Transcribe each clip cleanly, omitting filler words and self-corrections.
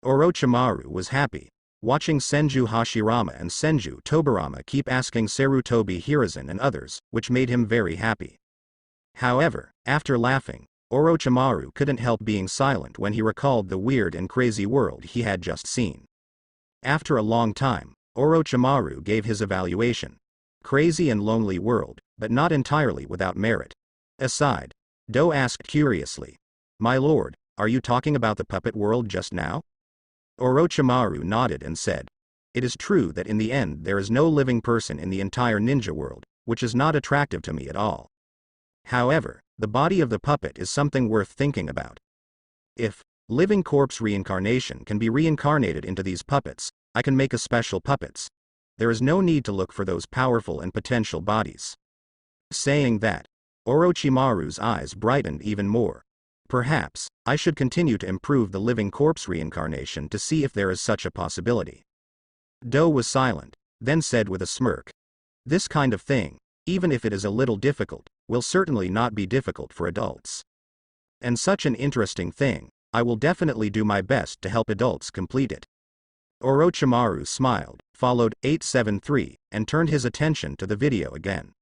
Orochimaru was happy. Watching Senju Hashirama and Senju Tobirama keep asking Sarutobi Hiruzen and others, which made him very happy. However, after laughing, Orochimaru couldn't help being silent when he recalled the weird and crazy world he had just seen. After a long time, Orochimaru gave his evaluation. Crazy and lonely world, but not entirely without merit. Aside, Do asked curiously, "My lord, are you talking about the puppet world just now?" Orochimaru nodded and said, "It is true that in the end there is no living person in the entire ninja world, which is not attractive to me at all. However, the body of the puppet is something worth thinking about. If living corpse reincarnation can be reincarnated into these puppets, I can make a special puppets. There is no need to look for those powerful and potential bodies." Saying that, Orochimaru's eyes brightened even more. Perhaps, I should continue to improve the living corpse reincarnation to see if there is such a possibility. Do was silent, then said with a smirk, "This kind of thing, even if it is a little difficult, will certainly not be difficult for adults. And such an interesting thing, I will definitely do my best to help adults complete it." Orochimaru smiled, followed 873, and turned his attention to the video again.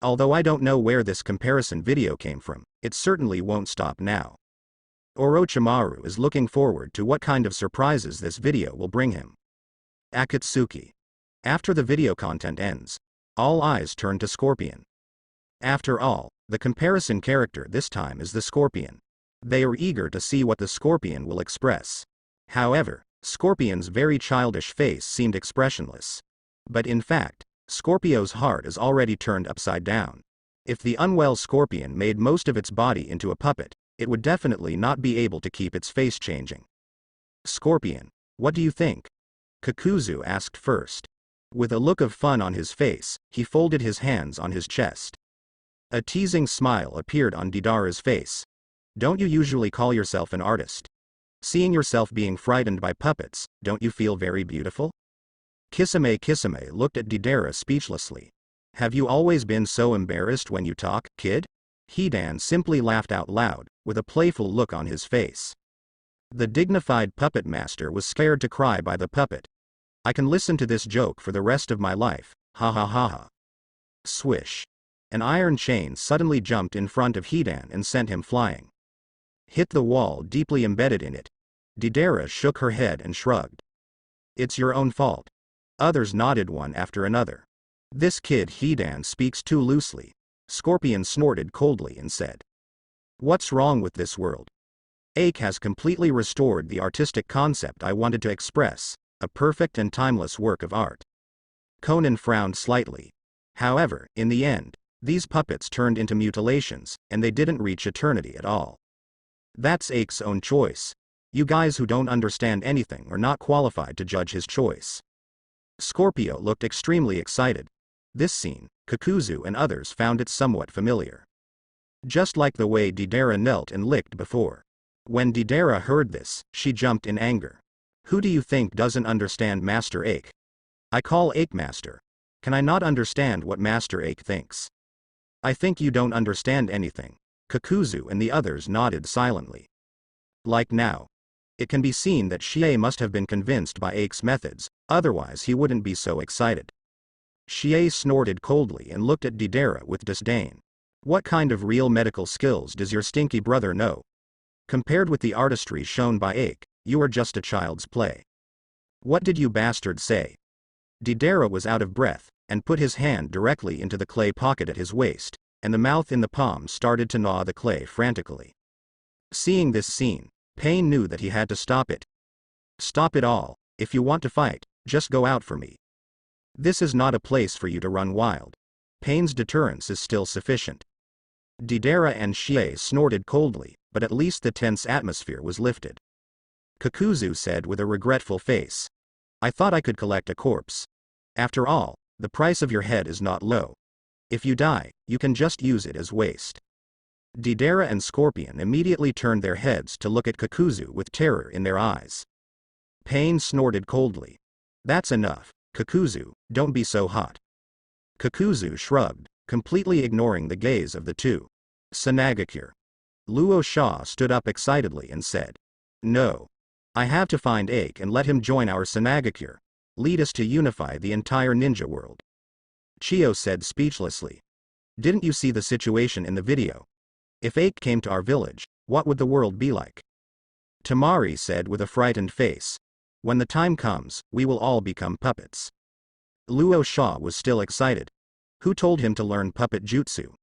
Although I don't know where this comparison video came from, it certainly won't stop now. Orochimaru is looking forward to what kind of surprises this video will bring him. Akatsuki. After the video content ends, all eyes turn to Scorpion. After all, the comparison character this time is the Scorpion. They are eager to see what the Scorpion will express. However, Scorpion's very childish face seemed expressionless. But in fact, Scorpio's heart is already turned upside down. If the unwell Scorpion made most of its body into a puppet, it would definitely not be able to keep its face changing. "Scorpion, what do you think?" Kakuzu asked first. With a look of fun on his face, he folded his hands on his chest. A teasing smile appeared on Deidara's face. "Don't you usually call yourself an artist? Seeing yourself being frightened by puppets, don't you feel very beautiful?" Kisame looked at Deidara speechlessly. "Have you always been so embarrassed when you talk, kid?" Hidan simply laughed out loud, with a playful look on his face. The dignified puppet master was scared to cry by the puppet. "I can listen to this joke for the rest of my life, ha ha ha ha." Swish. An iron chain suddenly jumped in front of Hidan and sent him flying. Hit the wall deeply embedded in it. Deidara shook her head and shrugged. "It's your own fault." Others nodded one after another. "This kid Hidan speaks too loosely." Scorpion snorted coldly and said, "What's wrong with this world? Ache has completely restored the artistic concept I wanted to express, a perfect and timeless work of art." Conan frowned slightly. However, in the end, these puppets turned into mutilations, and they didn't reach eternity at all. That's Ache's own choice. You guys who don't understand anything are not qualified to judge his choice. Scorpio looked extremely excited. This scene, Kakuzu and others found it somewhat familiar. Just like the way Deidara knelt and licked before. When Deidara heard this, she jumped in anger. "Who do you think doesn't understand Master Ache? I call Ache Master. Can I not understand what Master Ache thinks?" "I think you don't understand anything." Kakuzu and the others nodded silently. Like now. It can be seen that Shie must have been convinced by Ache's methods, otherwise he wouldn't be so excited. Shie snorted coldly and looked at Deidara with disdain. "What kind of real medical skills does your stinky brother know? Compared with the artistry shown by Ache, you are just a child's play. What did you bastards say?" Deidara was out of breath, and put his hand directly into the clay pocket at his waist, and the mouth in the palm started to gnaw the clay frantically. Seeing this scene, Pain knew that he had to stop it. "Stop it all. If you want to fight, just go out for me. This is not a place for you to run wild. Pain's deterrence is still sufficient." Deidara and Shie snorted coldly, but at least the tense atmosphere was lifted. Kakuzu said with a regretful face, "I thought I could collect a corpse. After all, the price of your head is not low. If you die, you can just use it as waste." Deidara and Scorpion immediately turned their heads to look at Kakuzu with terror in their eyes. Pain snorted coldly. "That's enough, Kakuzu, don't be so hot." Kakuzu shrugged, completely ignoring the gaze of the two. Sanagakure. Luo Sha stood up excitedly and said, "No. I have to find Ake and let him join our Sanagakure. Lead us to unify the entire ninja world. Chio said speechlessly. Didn't you see the situation in the video? If Ake came to our village, what would the world be like? Tamari said with a frightened face. When the time comes, we will all become puppets. Luo Sha was still excited. Who told him to learn puppet jutsu?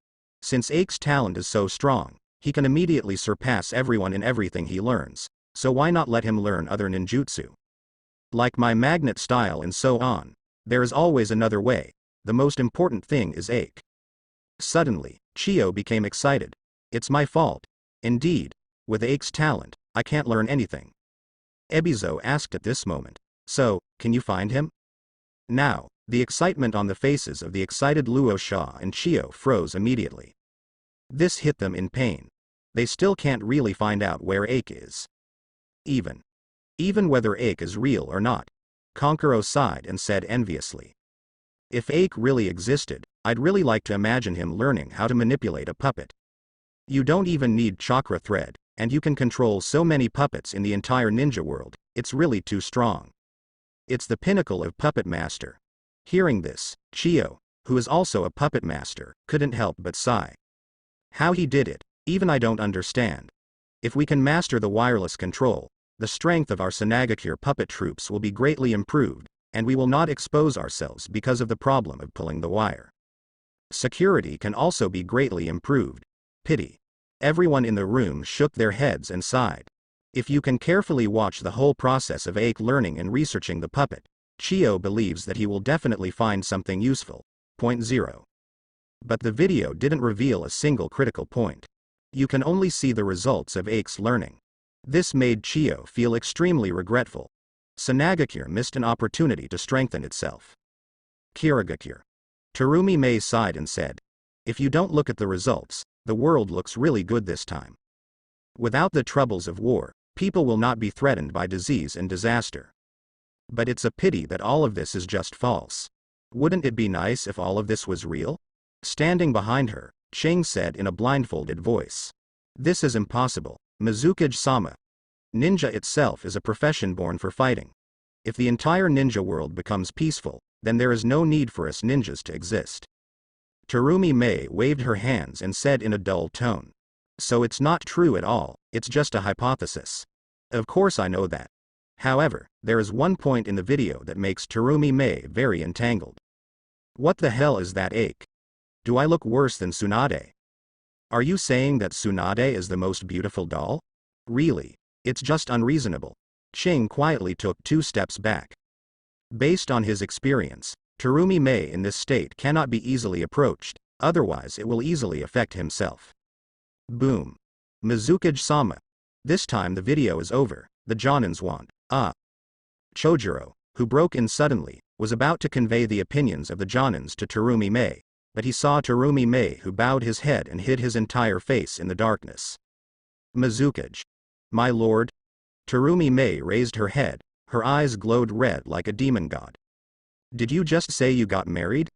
Since Ake's talent is so strong, he can immediately surpass everyone in everything he learns, so why not let him learn other ninjutsu? Like my magnet style and so on, there is always another way, the most important thing is Ake. Suddenly, Chio became excited. It's my fault. Indeed, with Ake's talent, I can't learn anything. Ebizo asked at this moment. So, can you find him? Now, the excitement on the faces of the excited Luo Sha and Chio froze immediately. This hit them in pain. They still can't really find out where Ake is. Even whether Ake is real or not. Konkuro sighed and said enviously. If Ake really existed, I'd really like to imagine him learning how to manipulate a puppet. You don't even need chakra thread, and you can control so many puppets in the entire ninja world, it's really too strong. It's the pinnacle of puppet master. Hearing this, Chio, who is also a puppet master, couldn't help but sigh. How he did it, even I don't understand. If we can master the wireless control, the strength of our Sanagakure puppet troops will be greatly improved, and we will not expose ourselves because of the problem of pulling the wire. Security can also be greatly improved. Pity. Everyone in the room shook their heads and sighed. If you can carefully watch the whole process of Ake learning and researching the puppet, Chio believes that he will definitely find something useful. Point 0. But the video didn't reveal a single critical point. You can only see the results of Ake's learning. This made Chio feel extremely regretful. Sanagakure missed an opportunity to strengthen itself. Kirigakure. Terumi Mei sighed and said, if you don't look at the results, the world looks really good this time. Without the troubles of war, people will not be threatened by disease and disaster. But it's a pity that all of this is just false. Wouldn't it be nice if all of this was real? Standing behind her, Ching said in a blindfolded voice. This is impossible, Mizukage-sama. Ninja itself is a profession born for fighting. If the entire ninja world becomes peaceful, then there is no need for us ninjas to exist. Terumi Mei waved her hands and said in a dull tone. So it's not true at all, it's just a hypothesis. Of course I know that. However, there is one point in the video that makes Terumi Mei very entangled. What the hell is that Ake? Do I look worse than Tsunade? Are you saying that Tsunade is the most beautiful doll? Really? It's just unreasonable. Ching quietly took 2 steps back. Based on his experience, Terumi Mei in this state cannot be easily approached, otherwise it will easily affect himself. Boom. Mizukage-sama. This time the video is over, the Jonins want. Chojuro, who broke in suddenly, was about to convey the opinions of the Jonins to Terumi Mei, but he saw Terumi Mei who bowed his head and hid his entire face in the darkness. Mizukage. My lord? Terumi Mei raised her head, her eyes glowed red like a demon god. Did you just say you got married?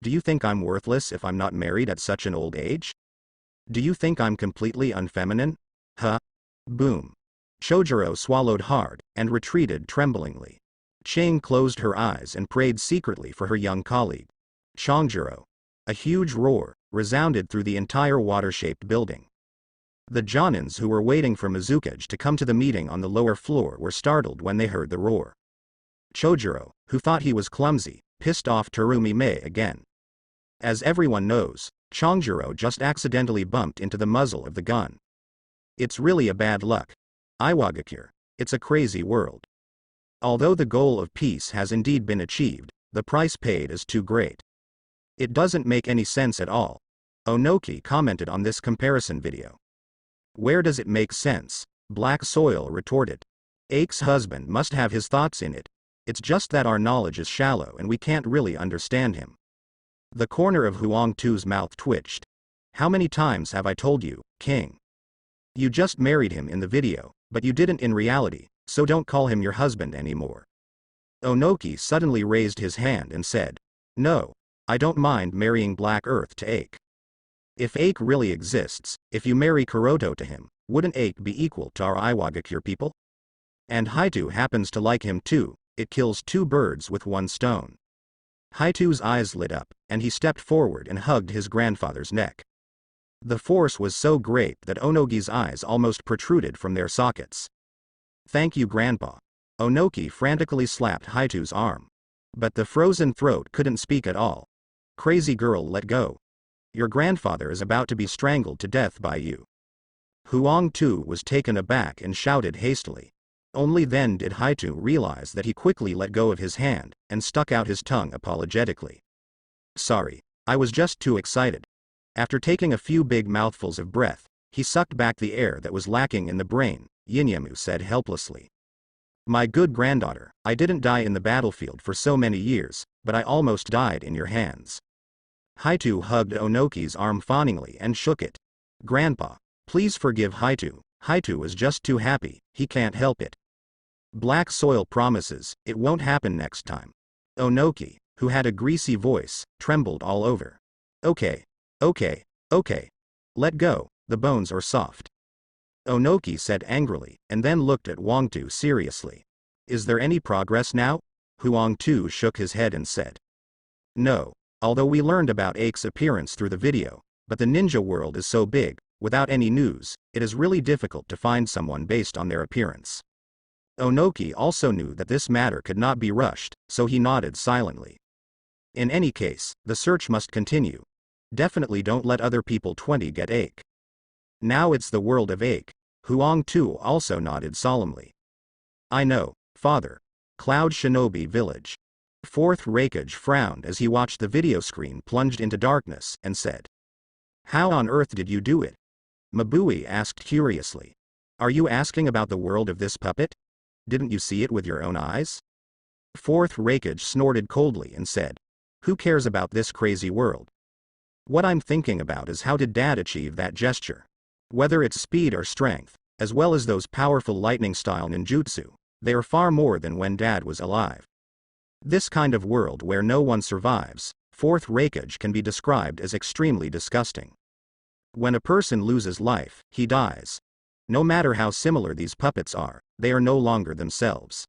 Do you think I'm worthless if I'm not married at such an old age? Do you think I'm completely unfeminine? Huh? Boom. Chojuro swallowed hard, and retreated tremblingly. Ching closed her eyes and prayed secretly for her young colleague. Chongjuro. A huge roar resounded through the entire water-shaped building. The Jonins who were waiting for Mizukage to come to the meeting on the lower floor were startled when they heard the roar. Chojuro, who thought he was clumsy, pissed off Terumi Mei again. As everyone knows, Chongjuro just accidentally bumped into the muzzle of the gun. It's really a bad luck. Iwagakure, it's a crazy world. Although the goal of peace has indeed been achieved, the price paid is too great. It doesn't make any sense at all. Onoki commented on this comparison video. Where does it make sense? Black Soil retorted. Ake's husband must have his thoughts in it. It's just that our knowledge is shallow and we can't really understand him. The corner of Huang Tu's mouth twitched. How many times have I told you, King? You just married him in the video, but you didn't in reality, so don't call him your husband anymore. Onoki suddenly raised his hand and said, no, I don't mind marrying Black Earth to Ake. If Ake really exists, if you marry Kuroto to him, wouldn't Ake be equal to our Iwagakure people? And Haito happens to like him too. It kills two birds with one stone. Haito's eyes lit up, and he stepped forward and hugged his grandfather's neck. The force was so great that Onoki's eyes almost protruded from their sockets. "Thank you, Grandpa." Onoki frantically slapped Haito's arm. But the frozen throat couldn't speak at all. "Crazy girl, let go. Your grandfather is about to be strangled to death by you." Huang Tu was taken aback and shouted hastily. Only then did Haito realize that he quickly let go of his hand, and stuck out his tongue apologetically. "Sorry, I was just too excited." After taking a few big mouthfuls of breath, he sucked back the air that was lacking in the brain. Yinyamu said helplessly. "My good granddaughter, I didn't die in the battlefield for so many years, but I almost died in your hands." Haito hugged Onoki's arm fawningly and shook it. "Grandpa, please forgive Haito. Haito is just too happy, he can't help it." Black Soil promises, it won't happen next time. Onoki, who had a greasy voice, trembled all over. Okay. Let go, the bones are soft." Onoki said angrily, and then looked at Huang Tu seriously. "Is there any progress now?" Huang Tu shook his head and said. "No, although we learned about Ake's appearance through the video, but the ninja world is so big, without any news, it is really difficult to find someone based on their appearance." Onoki also knew that this matter could not be rushed, so he nodded silently. "In any case, the search must continue. Definitely don't let other people 20 get Ake. Now it's the world of Ake." Huang Tu also nodded solemnly. "I know, Father." Cloud Shinobi Village. Fourth Raikage frowned as he watched the video screen plunged into darkness, and said. "How on earth did you do it?" Mabui asked curiously. "Are you asking about the world of this puppet? Didn't you see it with your own eyes?" Fourth Raikage snorted coldly and said. "Who cares about this crazy world? What I'm thinking about is how did Dad achieve that gesture? Whether it's speed or strength, as well as those powerful lightning-style ninjutsu, they are far more than when Dad was alive. This kind of world where no one survives, Fourth Raikage can be described as extremely disgusting. When a person loses life, he dies. No matter how similar these puppets are, they are no longer themselves.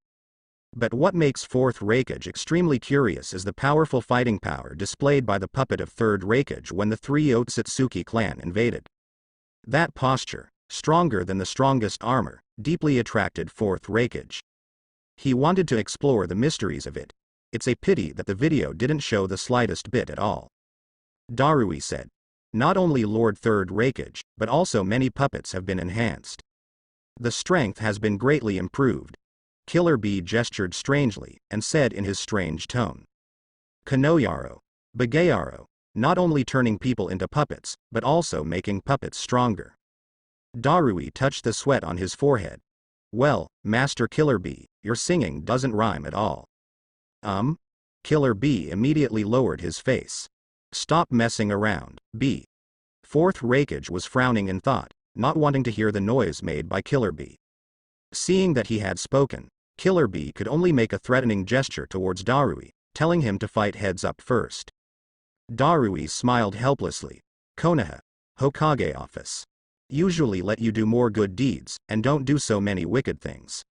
But what makes Fourth Raikage extremely curious is the powerful fighting power displayed by the puppet of Third Raikage when the three Otsutsuki clan invaded. That posture, stronger than the strongest armor, deeply attracted Fourth Raikage. He wanted to explore the mysteries of it. It's a pity that the video didn't show the slightest bit at all. Darui said. Not only Lord Third Raikage, but also many puppets have been enhanced. The strength has been greatly improved. Killer Bee gestured strangely, and said in his strange tone. Kanoyaro. Bagayaro. Not only turning people into puppets, but also making puppets stronger. Darui touched the sweat on his forehead. Well, Master Killer Bee, your singing doesn't rhyme at all. Killer Bee immediately lowered his face. Stop messing around, Bee. Fourth Raikage was frowning in thought, not wanting to hear the noise made by Killer Bee. Seeing that he had spoken, Killer Bee could only make a threatening gesture towards Darui, telling him to fight heads up first. Darui smiled helplessly. Konoha. Hokage office. Usually let you do more good deeds, and don't do so many wicked things.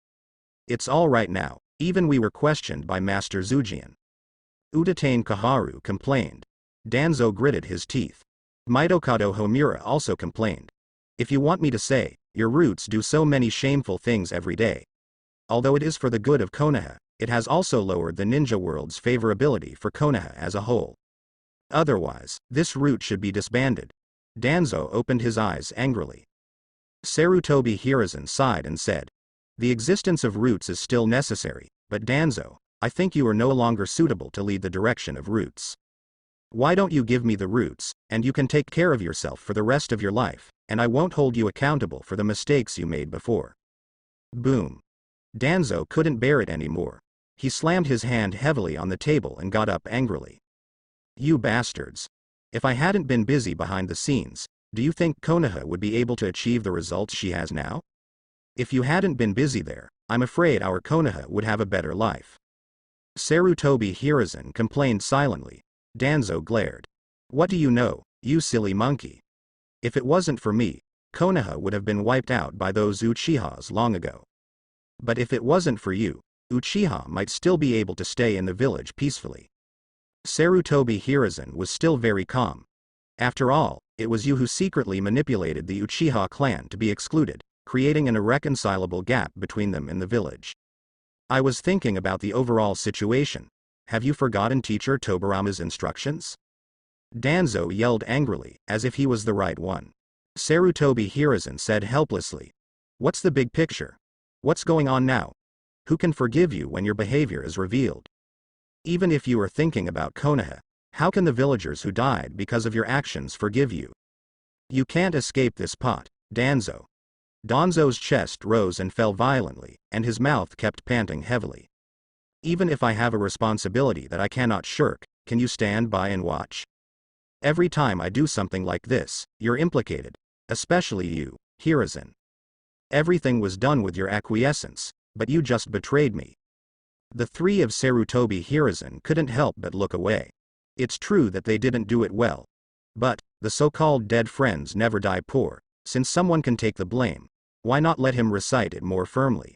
It's all right now, even we were questioned by Master Zujian. Utatane Kaharu complained. Danzo gritted his teeth. Mitokado Homura also complained. If you want me to say, your roots do so many shameful things every day. Although it is for the good of Konoha, it has also lowered the ninja world's favorability for Konoha as a whole. Otherwise, this root should be disbanded. Danzo opened his eyes angrily. Sarutobi Hiruzen sighed and said. The existence of roots is still necessary, but Danzo, I think you are no longer suitable to lead the direction of roots. Why don't you give me the roots, and you can take care of yourself for the rest of your life, and I won't hold you accountable for the mistakes you made before. Boom. Danzo couldn't bear it anymore. He slammed his hand heavily on the table and got up angrily. You bastards. If I hadn't been busy behind the scenes, do you think Konoha would be able to achieve the results she has now? If you hadn't been busy there, I'm afraid our Konoha would have a better life. Sarutobi Hiruzen complained silently. Danzo glared. What do you know, you silly monkey? If it wasn't for me, Konoha would have been wiped out by those Uchihas long ago. But if it wasn't for you, Uchiha might still be able to stay in the village peacefully. Sarutobi Hiruzen was still very calm. After all, it was you who secretly manipulated the Uchiha clan to be excluded, creating an irreconcilable gap between them and the village. I was thinking about the overall situation. Have you forgotten Teacher Tobarama's instructions? Danzo yelled angrily, as if he was the right one. Sarutobi Hiruzen said helplessly. What's the big picture? What's going on now? Who can forgive you when your behavior is revealed? Even if you are thinking about Konoha, how can the villagers who died because of your actions forgive you? You can't escape this pot, Danzo. Danzo's chest rose and fell violently, and his mouth kept panting heavily. Even if I have a responsibility that I cannot shirk, can you stand by and watch? Every time I do something like this, you're implicated, especially you, Hiruzen. Everything was done with your acquiescence, but you just betrayed me. The three of Sarutobi Hiruzen couldn't help but look away. It's true that they didn't do it well. But, the so-called dead friends never die poor. Since someone can take the blame, why not let him recite it more firmly?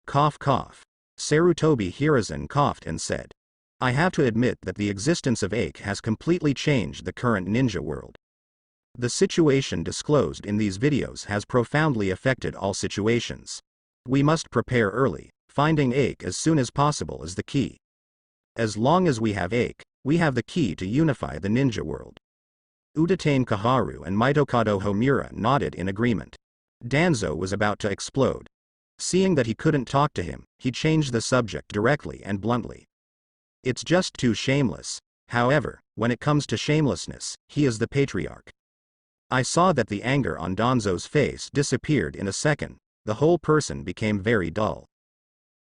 Cough cough. Sarutobi Hiruzen coughed and said. I have to admit that the existence of Ache has completely changed the current ninja world. The situation disclosed in these videos has profoundly affected all situations. We must prepare early. Finding Ache as soon as possible is the key. As long as we have Ache, we have the key to unify the ninja world. Udatane Kaharu and Mitokado Homura nodded in agreement. Danzo was about to explode. Seeing that he couldn't talk to him, he changed the subject directly and bluntly. It's just too shameless. However, when it comes to shamelessness, he is the patriarch. I saw that the anger on Danzo's face disappeared in a second. The whole person became very dull.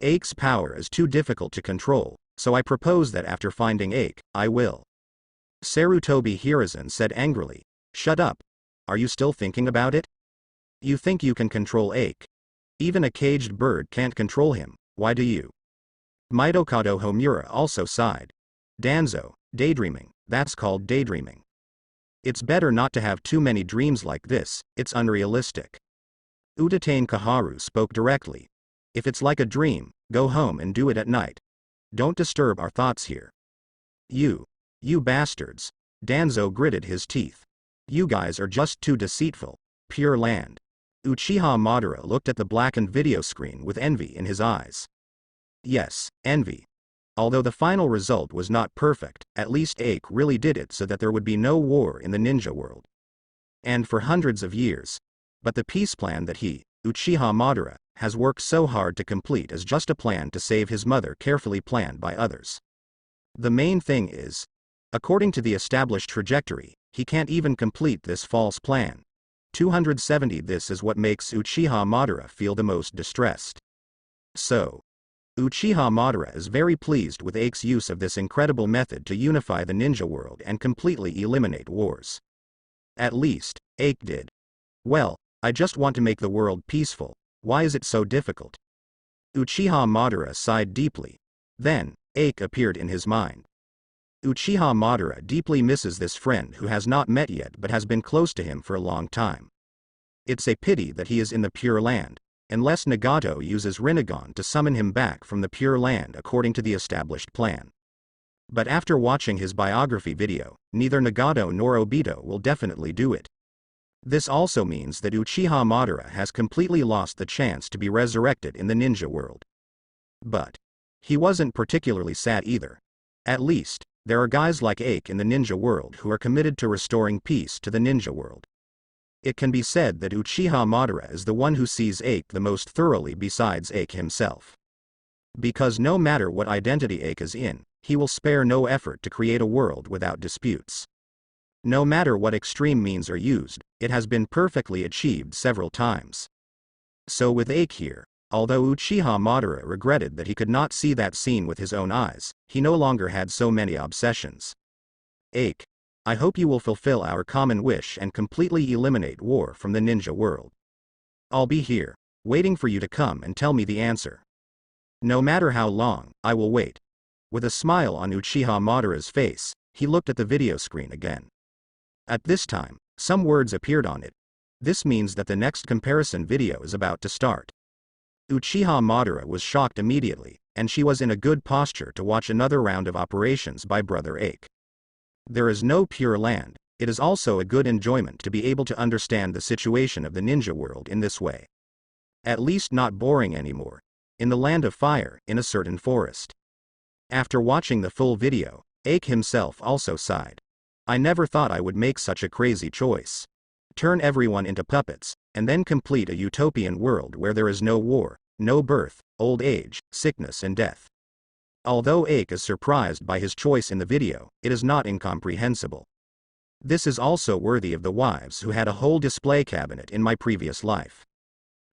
Ache's power is too difficult to control, so I propose that after finding Ache, I will. Sarutobi Hiruzen said angrily. Shut up. Are you still thinking about it? You think you can control Ache? Even a caged bird can't control him, why do you? Mitokado Homura also sighed. Danzo, daydreaming, that's called daydreaming. It's better not to have too many dreams like this, it's unrealistic. Udatane Kaharu spoke directly. If it's like a dream, go home and do it at night. Don't disturb our thoughts here. You bastards. Danzo gritted his teeth. You guys are just too deceitful. Pure land. Uchiha Madara looked at the blackened video screen with envy in his eyes. Yes, envy. Although the final result was not perfect, at least Ache really did it so that there would be no war in the ninja world. And for hundreds of years. But the peace plan that he, Uchiha Madara, has worked so hard to complete is just a plan to save his mother carefully planned by others. The main thing is, according to the established trajectory, he can't even complete this false plan. 270. This is what makes Uchiha Madara feel the most distressed. So, Uchiha Madara is very pleased with Ache's use of this incredible method to unify the ninja world and completely eliminate wars. At least, Ache did. Well, I just want to make the world peaceful. Why is it so difficult? Uchiha Madara sighed deeply. Then, Ache appeared in his mind. Uchiha Madara deeply misses this friend who has not met yet but has been close to him for a long time. It's a pity that he is in the Pure Land, unless Nagato uses Rinnegan to summon him back from the Pure Land according to the established plan. But after watching his biography video, neither Nagato nor Obito will definitely do it. This also means that Uchiha Madara has completely lost the chance to be resurrected in the ninja world. But he wasn't particularly sad either. At least, there are guys like Ache in the ninja world who are committed to restoring peace to the ninja world. It can be said that Uchiha Madara is the one who sees Ache the most thoroughly besides Ache himself. Because no matter what identity Ache is in, he will spare no effort to create a world without disputes. No matter what extreme means are used, it has been perfectly achieved several times. So with Ache here, although Uchiha Madara regretted that he could not see that scene with his own eyes, he no longer had so many obsessions. Ache, I hope you will fulfill our common wish and completely eliminate war from the ninja world. I'll be here, waiting for you to come and tell me the answer. No matter how long, I will wait. With a smile on Uchiha Madara's face, he looked at the video screen again. At this time, some words appeared on it. This means that the next comparison video is about to start. Uchiha Madara was shocked immediately, and she was in a good posture to watch another round of operations by Brother Ache. There is no pure land. It is also a good enjoyment to be able to understand the situation of the ninja world in this way. At least not boring anymore. In the land of fire, in a certain forest. After watching the full video, Ache himself also sighed. I never thought I would make such a crazy choice. Turn everyone into puppets, and then complete a utopian world where there is no war, no birth, old age, sickness and death. Although Ache is surprised by his choice in the video, it is not incomprehensible. This is also worthy of the wives who had a whole display cabinet in my previous life.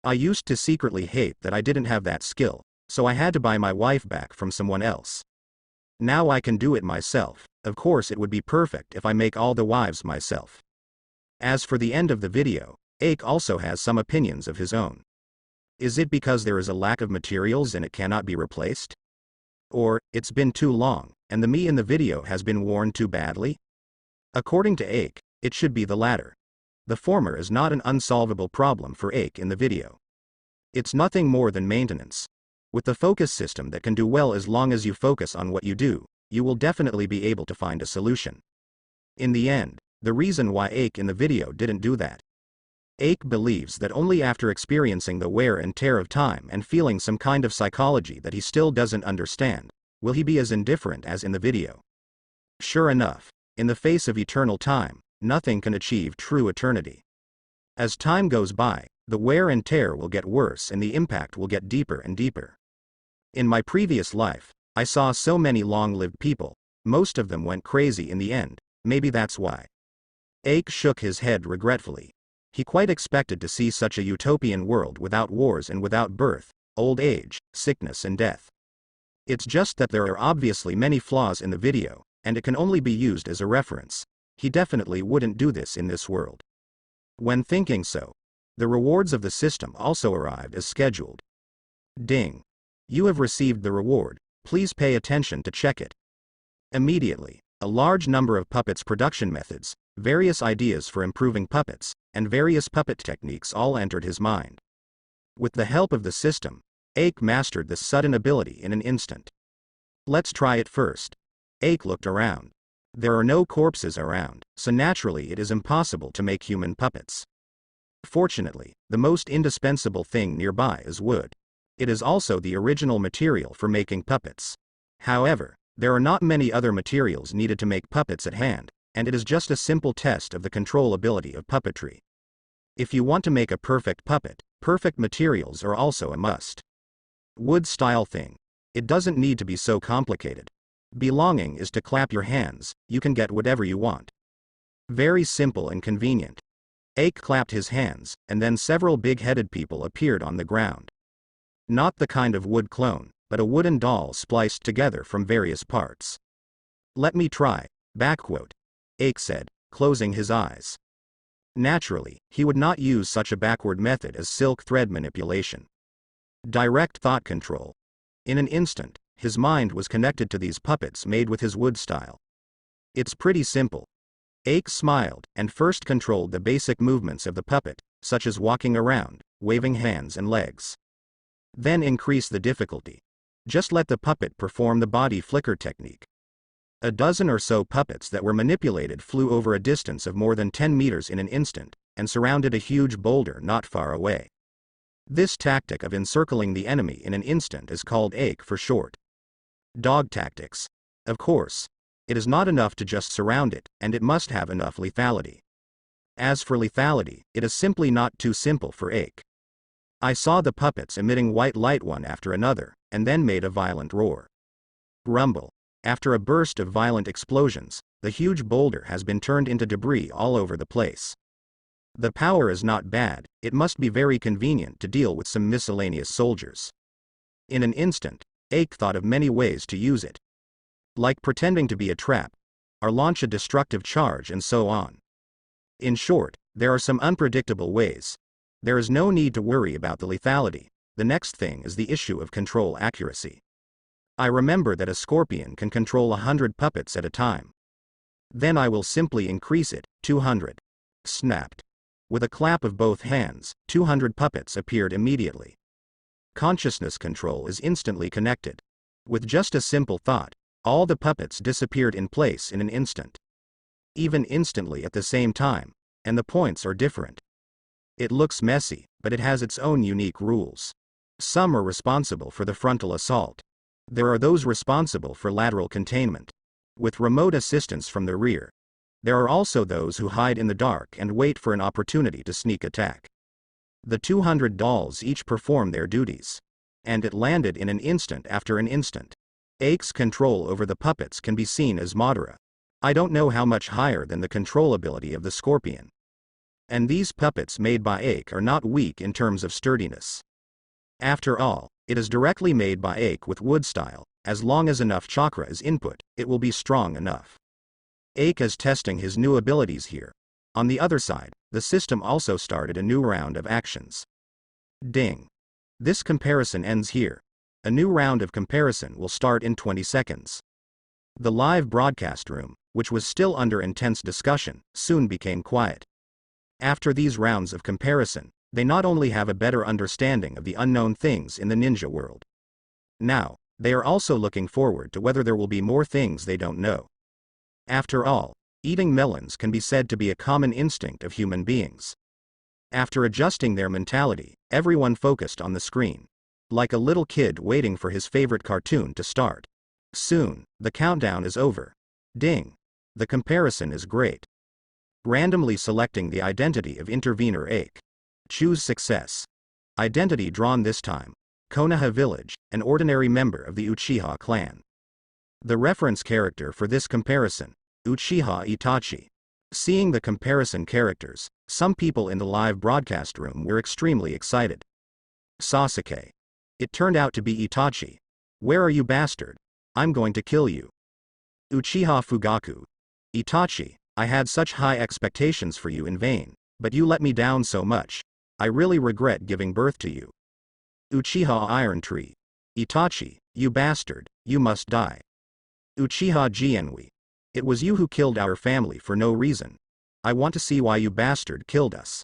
I used to secretly hate that I didn't have that skill, so I had to buy my wife back from someone else. Now I can do it myself. Of course it would be perfect if I make all the wives myself. As for the end of the video, Ache also has some opinions of his own. Is it because there is a lack of materials and it cannot be replaced? Or, it's been too long, and the me in the video has been worn too badly? According to Ache, it should be the latter. The former is not an unsolvable problem for Ache in the video. It's nothing more than maintenance. With the focus system that can do well as long as you focus on what you do, you will definitely be able to find a solution. In the end, the reason why Ache in the video didn't do that. Ache believes that only after experiencing the wear and tear of time and feeling some kind of psychology that he still doesn't understand, will he be as indifferent as in the video. Sure enough, in the face of eternal time, nothing can achieve true eternity. As time goes by, the wear and tear will get worse and the impact will get deeper and deeper. In my previous life, I saw so many long-lived people, most of them went crazy in the end, maybe that's why. Ache shook his head regretfully. He quite expected to see such a utopian world without wars and without birth, old age, sickness and death. It's just that there are obviously many flaws in the video, and it can only be used as a reference. He definitely wouldn't do this in this world. When thinking so, the rewards of the system also arrived as scheduled. Ding. You have received the reward, please pay attention to check it. Immediately, a large number of puppets production methods, various ideas for improving puppets, and various puppet techniques all entered his mind. With the help of the system, Ache mastered this sudden ability in an instant. Let's try it first. Ache looked around. There are no corpses around, so naturally it is impossible to make human puppets. Fortunately, the most indispensable thing nearby is wood. It is also the original material for making puppets. However, there are not many other materials needed to make puppets at hand, and it is just a simple test of the control ability of puppetry. If you want to make a perfect puppet, perfect materials are also a must. Wood style thing. It doesn't need to be so complicated. Belonging is to clap your hands, you can get whatever you want. Very simple and convenient. Ache clapped his hands, and then several big-headed people appeared on the ground. Not the kind of wood clone, but a wooden doll spliced together from various parts. Let me try, backquote. Ache said, closing his eyes. Naturally, he would not use such a backward method as silk thread manipulation. Direct thought control. In an instant, his mind was connected to these puppets made with his wood style. It's pretty simple. Ache smiled, and first controlled the basic movements of the puppet, such as walking around, waving hands and legs. Then increase the difficulty. Just let the puppet perform the body flicker technique. A dozen or so puppets that were manipulated flew over a distance of more than 10 meters in an instant, and surrounded a huge boulder not far away. This tactic of encircling the enemy in an instant is called Ache for short. Dog tactics. Of course, it is not enough to just surround it, and it must have enough lethality. As for lethality, it is simply not too simple for Ache. I saw the puppets emitting white light one after another, and then made a violent roar. Rumble. After a burst of violent explosions, the huge boulder has been turned into debris all over the place. The power is not bad, it must be very convenient to deal with some miscellaneous soldiers. In an instant, Ache thought of many ways to use it. Like pretending to be a trap, or launch a destructive charge and so on. In short, there are some unpredictable ways. There is no need to worry about the lethality, the next thing is the issue of control accuracy. I remember that a scorpion can control 100 puppets at a time. Then I will simply increase it, 200. Snapped. With a clap of both hands, 200 puppets appeared immediately. Consciousness control is instantly connected. With just a simple thought, all the puppets disappeared in place in an instant. Even instantly at the same time, and the points are different. It looks messy, but it has its own unique rules. Some are responsible for the frontal assault. There are those responsible for lateral containment, with remote assistance from the rear. There are also those who hide in the dark and wait for an opportunity to sneak attack. The 200 dolls each perform their duties. And it landed in an instant after an instant. Ake's control over the puppets can be seen as Madara. I don't know how much higher than the control ability of the Scorpion. And these puppets made by Ake are not weak in terms of sturdiness. After all, it is directly made by Ake with wood style. As long as enough chakra is input, it will be strong enough. Ake is testing his new abilities here. On the other side, the system also started a new round of actions. Ding. This comparison ends here. A new round of comparison will start in 20 seconds. The live broadcast room, which was still under intense discussion, soon became quiet. After these rounds of comparison, they not only have a better understanding of the unknown things in the ninja world. Now, they are also looking forward to whether there will be more things they don't know. After all, eating melons can be said to be a common instinct of human beings. After adjusting their mentality, everyone focused on the screen. Like a little kid waiting for his favorite cartoon to start. Soon, the countdown is over. Ding. The comparison is great. Randomly selecting the identity of intervener Ake. Choose success. Identity drawn this time. Konoha village, an ordinary member of the Uchiha clan. The reference character for this comparison, Uchiha Itachi. Seeing the comparison characters, some people in the live broadcast room were extremely excited. Sasuke. It turned out to be Itachi. Where are you, bastard? I'm going to kill you. Uchiha Fugaku. Itachi, I had such high expectations for you in vain, but you let me down so much. I really regret giving birth to you. Uchiha Iron Tree. Itachi, you bastard, you must die. Uchiha Jienui. It was you who killed our family for no reason. I want to see why you bastard killed us.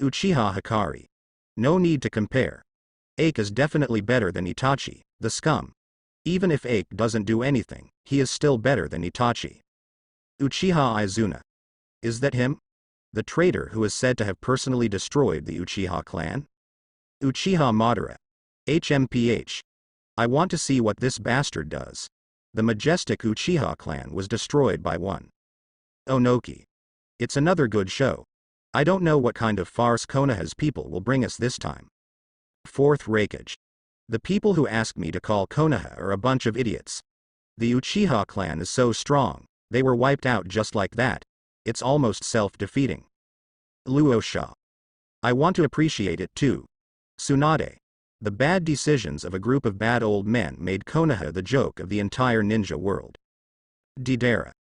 Uchiha Hikari. No need to compare. Ake is definitely better than Itachi, the scum. Even if Ake doesn't do anything, he is still better than Itachi. Uchiha Izuna. Is that him? The traitor who is said to have personally destroyed the Uchiha clan? Uchiha Madara. HMPH. I want to see what this bastard does. The majestic Uchiha clan was destroyed by one Onoki. It's another good show. I don't know what kind of farce Konoha's people will bring us this time. Fourth Raikage. The people who ask me to call Konoha are a bunch of idiots. The Uchiha clan is so strong, they were wiped out just like that. It's almost self-defeating. Luosha. I want to appreciate it too. Tsunade. The bad decisions of a group of bad old men made Konoha the joke of the entire ninja world. Deidara.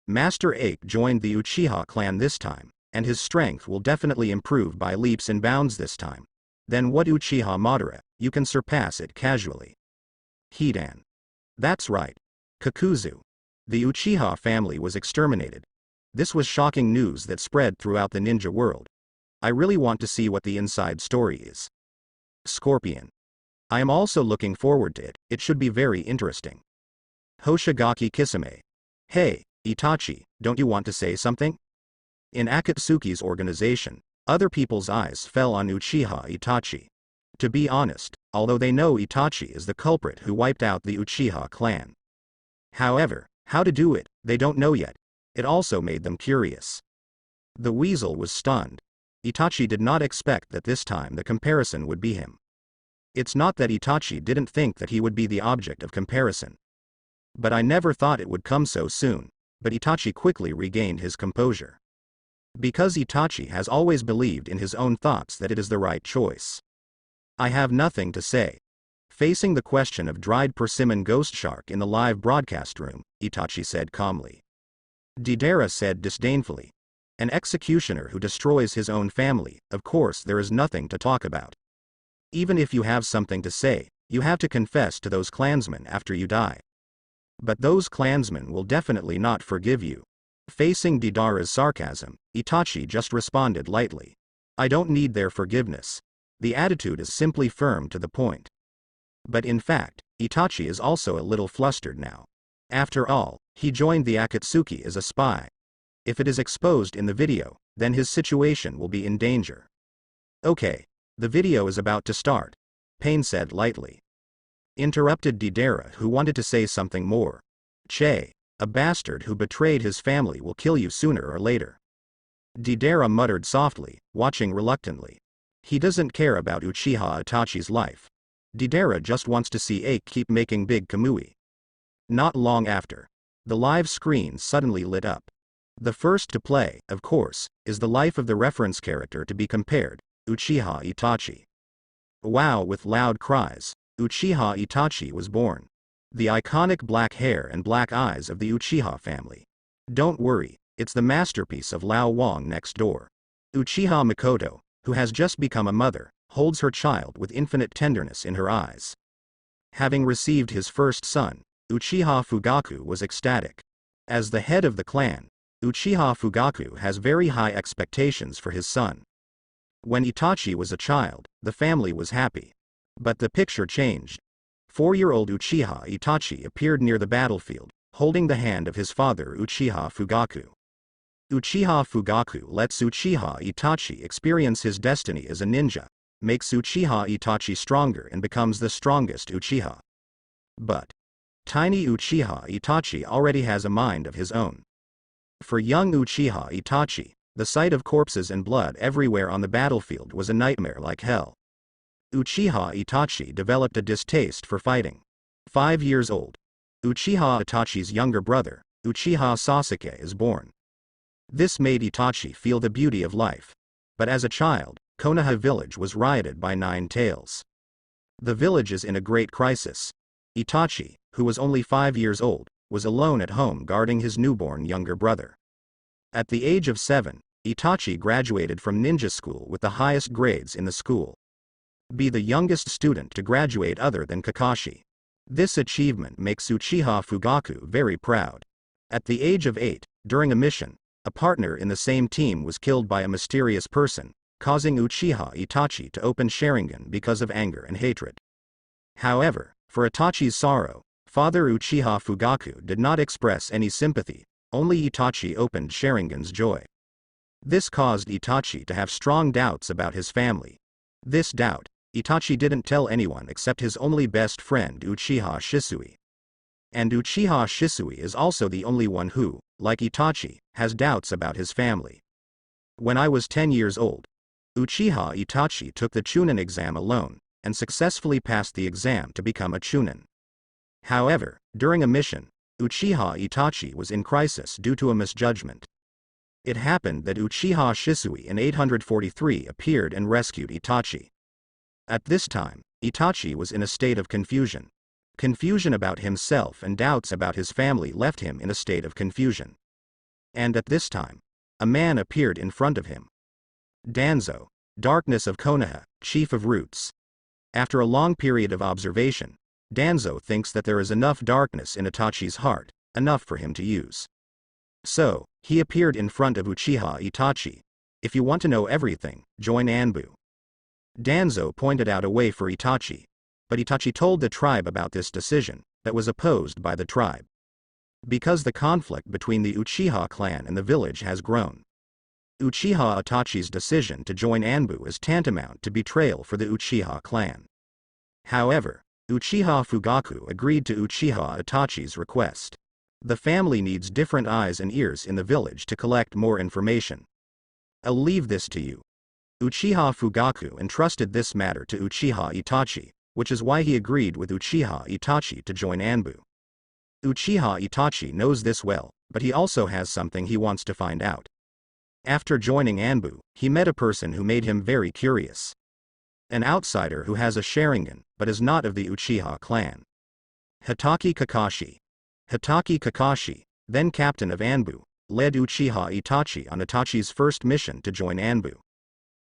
Master Ake joined the Uchiha clan this time, and his strength will definitely improve by leaps and bounds this time. Then what, Uchiha Madara, you can surpass it casually. Hidan. That's right. Kakuzu. The Uchiha family was exterminated. This was shocking news that spread throughout the ninja world. I really want to see what the inside story is. Scorpion. I am also looking forward to it, it should be very interesting. Hoshigaki Kisame. Hey, Itachi, don't you want to say something? In Akatsuki's organization, other people's eyes fell on Uchiha Itachi. To be honest, although they know Itachi is the culprit who wiped out the Uchiha clan. However, how to do it, they don't know yet. It also made them curious. The weasel was stunned. Itachi did not expect that this time the comparison would be him. It's not that Itachi didn't think that he would be the object of comparison. But I never thought it would come so soon, but Itachi quickly regained his composure. Because Itachi has always believed in his own thoughts that it is the right choice. I have nothing to say. Facing the question of dried persimmon ghost shark in the live broadcast room, Itachi said calmly. Deidara said disdainfully. An executioner who destroys his own family, of course there is nothing to talk about. Even if you have something to say, you have to confess to those clansmen after you die. But those clansmen will definitely not forgive you. Facing Deidara's sarcasm, Itachi just responded lightly. I don't need their forgiveness. The attitude is simply firm to the point. But in fact, Itachi is also a little flustered now. After all, he joined the Akatsuki as a spy. If it is exposed in the video, then his situation will be in danger. Okay, the video is about to start, Pain said lightly. Interrupted Deidara, who wanted to say something more. Che, a bastard who betrayed his family will kill you sooner or later. Deidara muttered softly, watching reluctantly. He doesn't care about Uchiha Itachi's life. Deidara just wants to see Ike keep making big kamui. Not long after, the live screen suddenly lit up. The first to play, of course, is the life of the reference character to be compared, Uchiha Itachi. Wow! With loud cries, Uchiha Itachi was born. The iconic black hair and black eyes of the Uchiha family. Don't worry, it's the masterpiece of Lao Wang next door. Uchiha Mikoto, who has just become a mother, holds her child with infinite tenderness in her eyes. Having received his first son, Uchiha Fugaku was ecstatic. As the head of the clan, Uchiha Fugaku has very high expectations for his son. When Itachi was a child, the family was happy. But the picture changed. 4-year-old Uchiha Itachi appeared near the battlefield, holding the hand of his father Uchiha Fugaku. Uchiha Fugaku lets Uchiha Itachi experience his destiny as a ninja, makes Uchiha Itachi stronger and becomes the strongest Uchiha. But tiny Uchiha Itachi already has a mind of his own. For young Uchiha Itachi, the sight of corpses and blood everywhere on the battlefield was a nightmare like hell. Uchiha Itachi developed a distaste for fighting. 5 years old, Uchiha Itachi's younger brother, Uchiha Sasuke, is born. This made Itachi feel the beauty of life. But as a child, Konoha village was rioted by 9 tails. The village is in a great crisis. Itachi, who was only 5 years old, was alone at home guarding his newborn younger brother. At the age of 7, Itachi graduated from ninja school with the highest grades in the school. Be the youngest student to graduate other than Kakashi. This achievement makes Uchiha Fugaku very proud. At the age of 8, during a mission, a partner in the same team was killed by a mysterious person, causing Uchiha Itachi to open Sharingan because of anger and hatred. However, for Itachi's sorrow, Father Uchiha Fugaku did not express any sympathy, only Itachi opened Sharingan's joy. This caused Itachi to have strong doubts about his family. This doubt, Itachi didn't tell anyone except his only best friend Uchiha Shisui. And Uchiha Shisui is also the only one who, like Itachi, has doubts about his family. When I was 10 years old, Uchiha Itachi took the Chunin exam alone, and successfully passed the exam to become a Chunin. However, during a mission, Uchiha Itachi was in crisis due to a misjudgment. It happened that Uchiha Shisui in 843 appeared and rescued Itachi. At this time, Itachi was in a state of confusion. Confusion about himself and doubts about his family left him in a state of confusion. And at this time, a man appeared in front of him. Danzo, Darkness of Konoha, Chief of Roots. After a long period of observation, Danzo thinks that there is enough darkness in Itachi's heart, enough for him to use. So, he appeared in front of Uchiha Itachi. If you want to know everything, join Anbu. Danzo pointed out a way for Itachi. But Itachi told the tribe about this decision, that was opposed by the tribe. Because the conflict between the Uchiha clan and the village has grown. Uchiha Itachi's decision to join Anbu is tantamount to betrayal for the Uchiha clan. However, Uchiha Fugaku agreed to Uchiha Itachi's request. The family needs different eyes and ears in the village to collect more information. I'll leave this to you. Uchiha Fugaku entrusted this matter to Uchiha Itachi, which is why he agreed with Uchiha Itachi to join Anbu. Uchiha Itachi knows this well, but he also has something he wants to find out. After joining Anbu, he met a person who made him very curious. An outsider who has a Sharingan, but is not of the Uchiha clan. Hitaki Kakashi. Hitaki Kakashi, then captain of Anbu, led Uchiha Itachi on Itachi's first mission to join Anbu.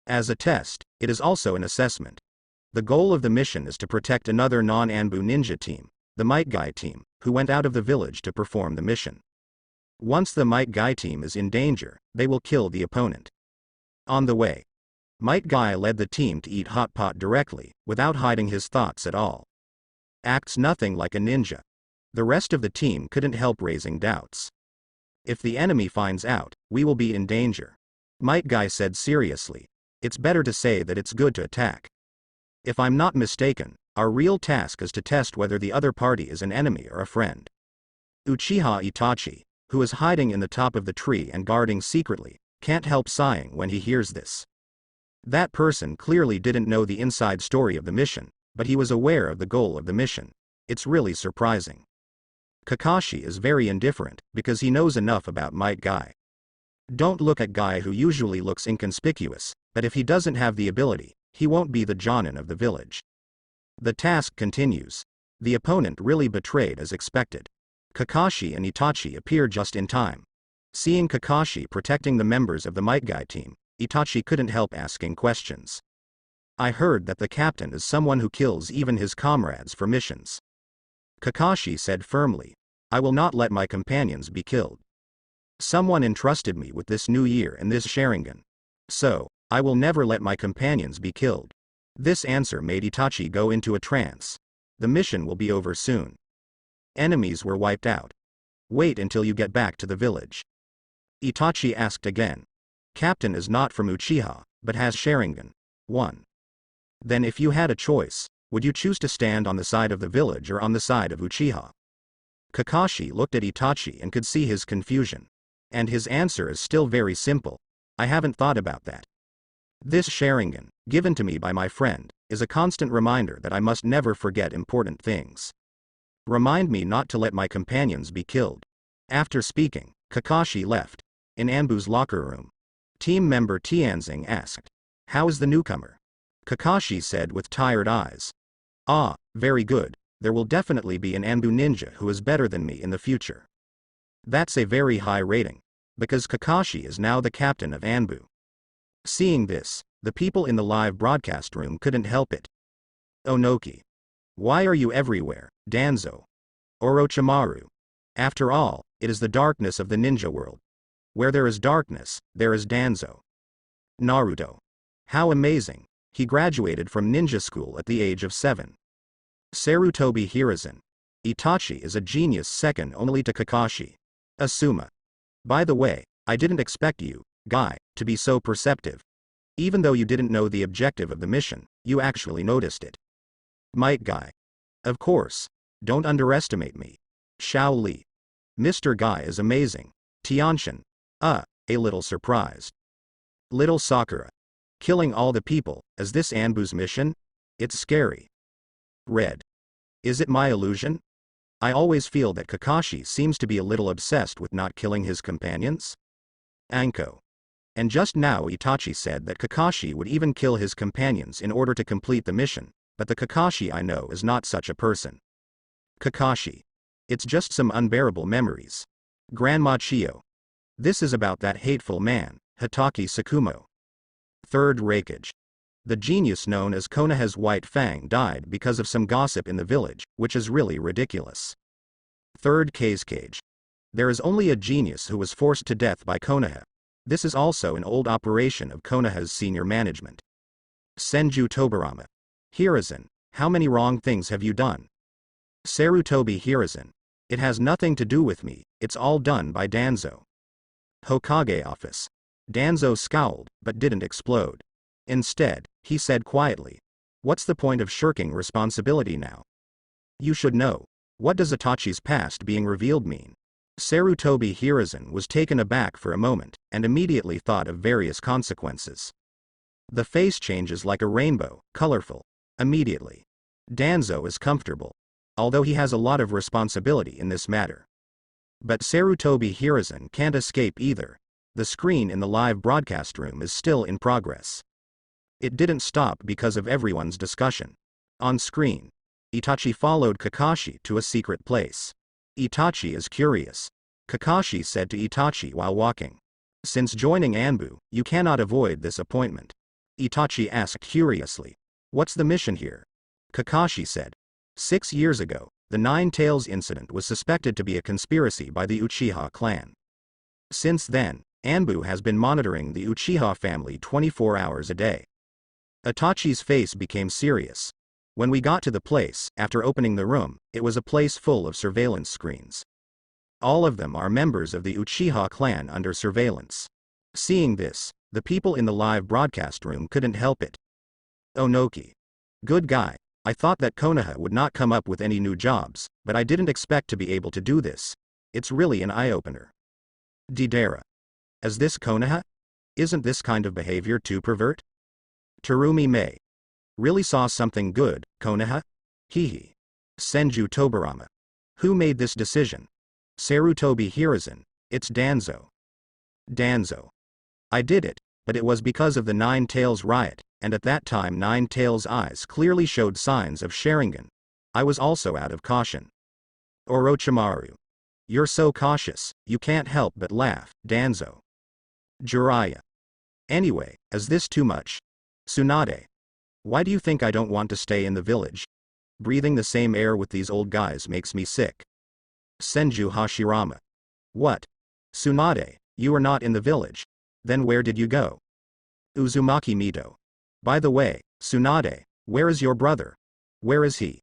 As a test, it is also an assessment. The goal of the mission is to protect another non-Anbu ninja team, the Might Guy team, who went out of the village to perform the mission. Once the Might Guy team is in danger, they will kill the opponent. On the way, Might Guy led the team to eat hot pot directly, without hiding his thoughts at all. Acts nothing like a ninja. The rest of the team couldn't help raising doubts. If the enemy finds out, we will be in danger. Might Guy said seriously. It's better to say that it's good to attack. If I'm not mistaken, our real task is to test whether the other party is an enemy or a friend. Uchiha Itachi, who is hiding in the top of the tree and guarding secretly, can't help sighing when he hears this. That person clearly didn't know the inside story of the mission, but he was aware of the goal of the mission. It's really surprising. Kakashi is very indifferent, because he knows enough about Might Guy. Don't look at Guy, who usually looks inconspicuous, but if he doesn't have the ability, he won't be the Jonin of the village. The task continues. The opponent really betrayed as expected. Kakashi and Itachi appear just in time. Seeing Kakashi protecting the members of the Might Guy team, Itachi couldn't help asking questions. I heard that the captain is someone who kills even his comrades for missions. Kakashi said firmly. I will not let my companions be killed. Someone entrusted me with this new year and this Sharingan. So, I will never let my companions be killed. This answer made Itachi go into a trance. The mission will be over soon. Enemies were wiped out. Wait until you get back to the village. Itachi asked again. Captain is not from Uchiha, but has Sharingan. 1. Then if you had a choice, would you choose to stand on the side of the village or on the side of Uchiha? Kakashi looked at Itachi and could see his confusion. And his answer is still very simple. I haven't thought about that. This Sharingan, given to me by my friend, is a constant reminder that I must never forget important things. Remind me not to let my companions be killed. After speaking, Kakashi left. In Anbu's locker room, team member Tiantian asked, how is the newcomer? Kakashi said with tired eyes. Ah, very good. There will definitely be an Anbu ninja who is better than me in the future. That's a very high rating, because Kakashi is now the captain of Anbu. Seeing this, the people in the live broadcast room couldn't help it. Onoki. Why are you everywhere, Danzo? Orochimaru. After all, it is the darkness of the ninja world. Where there is darkness, there is Danzo. Naruto. How amazing. He graduated from ninja school at the age of 7. Sarutobi Hiruzen. Itachi is a genius second only to Kakashi. Asuma. By the way, I didn't expect you, Guy, to be so perceptive. Even though you didn't know the objective of the mission, you actually noticed it. Might Guy. Of course. Don't underestimate me. Xiaoli. Mr. Guy is amazing. Tiantian. A little surprised. Little Sakura. Killing all the people, is this Anbu's mission? It's scary. Red. Is it my illusion? I always feel that Kakashi seems to be a little obsessed with not killing his companions. Anko. And just now Itachi said that Kakashi would even kill his companions in order to complete the mission, but the Kakashi I know is not such a person. Kakashi. It's just some unbearable memories. Grandma Chio. This is about that hateful man, Hitaki Tsukumo. Third Raikage. The genius known as Konoha's White Fang died because of some gossip in the village, which is really ridiculous. Third Kazekage. There is only a genius who was forced to death by Konoha. This is also an old operation of Konoha's senior management. Senju Tobirama. Hiruzen, how many wrong things have you done? Sarutobi Hiruzen. It has nothing to do with me, it's all done by Danzo. Hokage office. Danzo scowled, but didn't explode. Instead, he said quietly, what's the point of shirking responsibility now? You should know. What does Itachi's past being revealed mean? Sarutobi Hiruzen was taken aback for a moment, and immediately thought of various consequences. The face changes like a rainbow, colorful. Immediately. Danzo is comfortable. Although he has a lot of responsibility in this matter. But Sarutobi Hiruzen can't escape either. The screen in the live broadcast room is still in progress. It didn't stop because of everyone's discussion. On screen, Itachi followed Kakashi to a secret place. Itachi is curious. Kakashi said to Itachi while walking. Since joining Anbu, you cannot avoid this appointment. Itachi asked curiously. What's the mission here? Kakashi said. 6 years ago, the Nine Tails incident was suspected to be a conspiracy by the Uchiha clan. Since then, Anbu has been monitoring the Uchiha family 24 hours a day. Itachi's face became serious. When we got to the place, after opening the room, it was a place full of surveillance screens. All of them are members of the Uchiha clan under surveillance. Seeing this, the people in the live broadcast room couldn't help it. Onoki. Good guy. I thought that Konoha would not come up with any new jobs, but I didn't expect to be able to do this. It's really an eye-opener. Deidara. As this Konoha? Isn't this kind of behavior too pervert? Terumi Mei. Really saw something good, Konoha? Hihi. Senju Tobirama. Who made this decision? Sarutobi Hiruzen. It's Danzo. Danzo. I did it, but it was because of the Nine Tails riot, and at that time Nine Tails' eyes clearly showed signs of Sharingan. I was also out of caution. Orochimaru. You're so cautious, you can't help but laugh, Danzo. Jiraiya. Anyway, is this too much? Tsunade. Why do you think I don't want to stay in the village? Breathing the same air with these old guys makes me sick. Senju Hashirama. What? Tsunade, you are not in the village. Then where did you go? Uzumaki Mito. By the way, Tsunade, where is your brother? Where is he?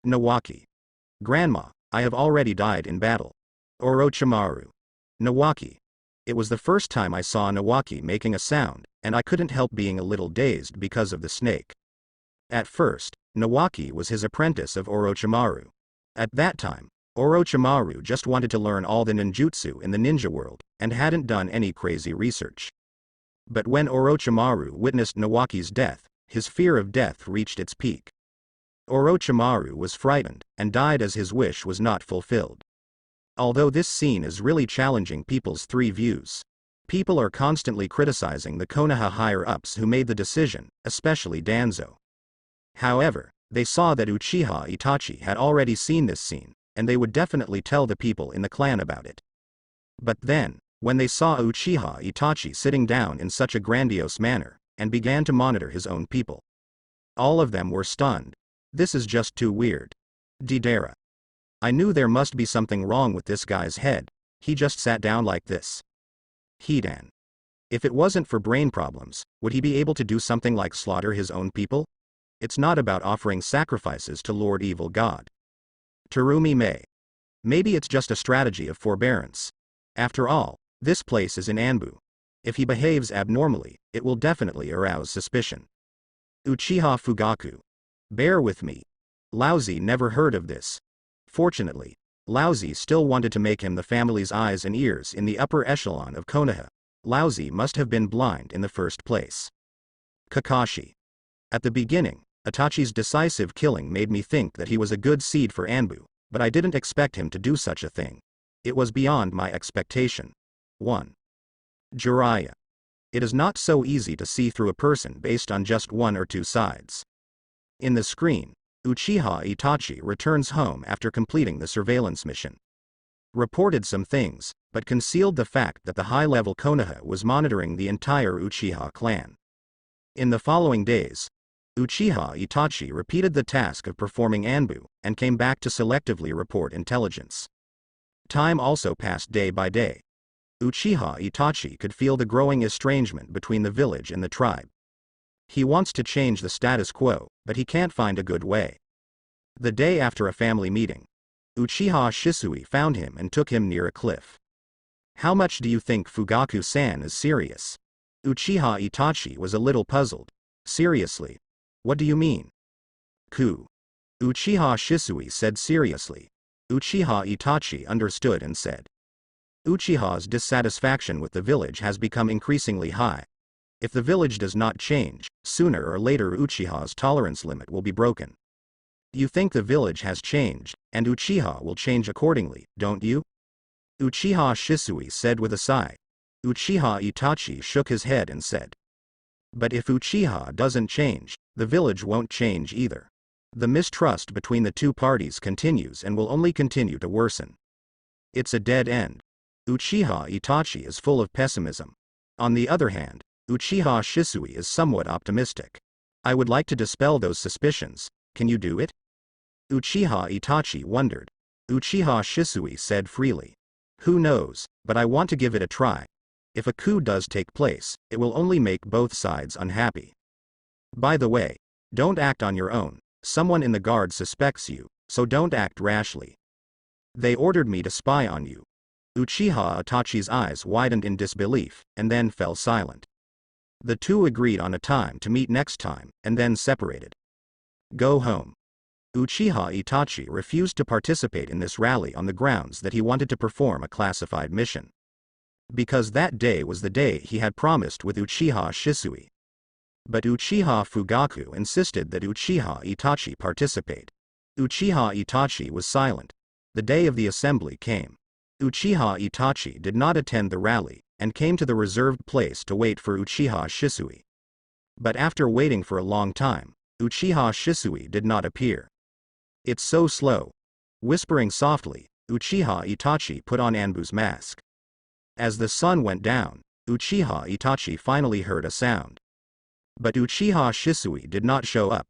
Nawaki. Grandma, I have already died in battle. Orochimaru. Nawaki. It was the first time I saw Nawaki making a sound, and I couldn't help being a little dazed because of the snake. At first, Nawaki was his apprentice of Orochimaru. At that time, Orochimaru just wanted to learn all the ninjutsu in the ninja world, and hadn't done any crazy research. But when Orochimaru witnessed Nawaki's death, his fear of death reached its peak. Orochimaru was frightened, and died as his wish was not fulfilled. Although this scene is really challenging people's three views. People are constantly criticizing the Konoha higher-ups who made the decision, especially Danzo. However, they saw that Uchiha Itachi had already seen this scene, and they would definitely tell the people in the clan about it. But then, when they saw Uchiha Itachi sitting down in such a grandiose manner, and began to monitor his own people, all of them were stunned. This is just too weird. Deidara. I knew there must be something wrong with this guy's head. He just sat down like this. Hidan. If it wasn't for brain problems, would he be able to do something like slaughter his own people? It's not about offering sacrifices to Lord Evil God. Terumi Mei. Maybe it's just a strategy of forbearance. After all, this place is in Anbu. If he behaves abnormally, it will definitely arouse suspicion. Uchiha Fugaku. Bear with me. Laozi never heard of this. Fortunately, Laozi still wanted to make him the family's eyes and ears in the upper echelon of Konoha. Laozi must have been blind in the first place. Kakashi. At the beginning, Itachi's decisive killing made me think that he was a good seed for Anbu, but I didn't expect him to do such a thing. It was beyond my expectation. 1. Jiraiya. It is not so easy to see through a person based on just one or two sides. In the screen, Uchiha Itachi returns home after completing the surveillance mission. Reported some things, but concealed the fact that the high-level Konoha was monitoring the entire Uchiha clan. In the following days, Uchiha Itachi repeated the task of performing Anbu, and came back to selectively report intelligence. Time also passed day by day. Uchiha Itachi could feel the growing estrangement between the village and the tribe. He wants to change the status quo, but he can't find a good way. The day after a family meeting, Uchiha Shisui found him and took him near a cliff. How much do you think Fugaku-san is serious? Uchiha Itachi was a little puzzled. Seriously? What do you mean? Coup. Uchiha Shisui said seriously. Uchiha Itachi understood and said. Uchiha's dissatisfaction with the village has become increasingly high. If the village does not change, sooner or later Uchiha's tolerance limit will be broken. You think the village has changed, and Uchiha will change accordingly, don't you? Uchiha Shisui said with a sigh. Uchiha Itachi shook his head and said. But if Uchiha doesn't change, the village won't change either. The mistrust between the two parties continues and will only continue to worsen. It's a dead end. Uchiha Itachi is full of pessimism. On the other hand, Uchiha Shisui is somewhat optimistic. I would like to dispel those suspicions. Can you do it? Uchiha Itachi wondered. Uchiha Shisui said freely. Who knows, but I want to give it a try. If a coup does take place, it will only make both sides unhappy. By the way, don't act on your own, someone in the guard suspects you, so don't act rashly. They ordered me to spy on you. Uchiha Itachi's eyes widened in disbelief, and then fell silent. The two agreed on a time to meet next time, and then separated. Go home. Uchiha Itachi refused to participate in this rally on the grounds that he wanted to perform a classified mission. Because that day was the day he had promised with Uchiha Shisui. But Uchiha Fugaku insisted that Uchiha Itachi participate. Uchiha Itachi was silent. The day of the assembly came. Uchiha Itachi did not attend the rally, and came to the reserved place to wait for Uchiha Shisui. But after waiting for a long time, Uchiha Shisui did not appear. It's so slow. Whispering softly, Uchiha Itachi put on Anbu's mask. As the sun went down, Uchiha Itachi finally heard a sound. But Uchiha Shisui did not show up.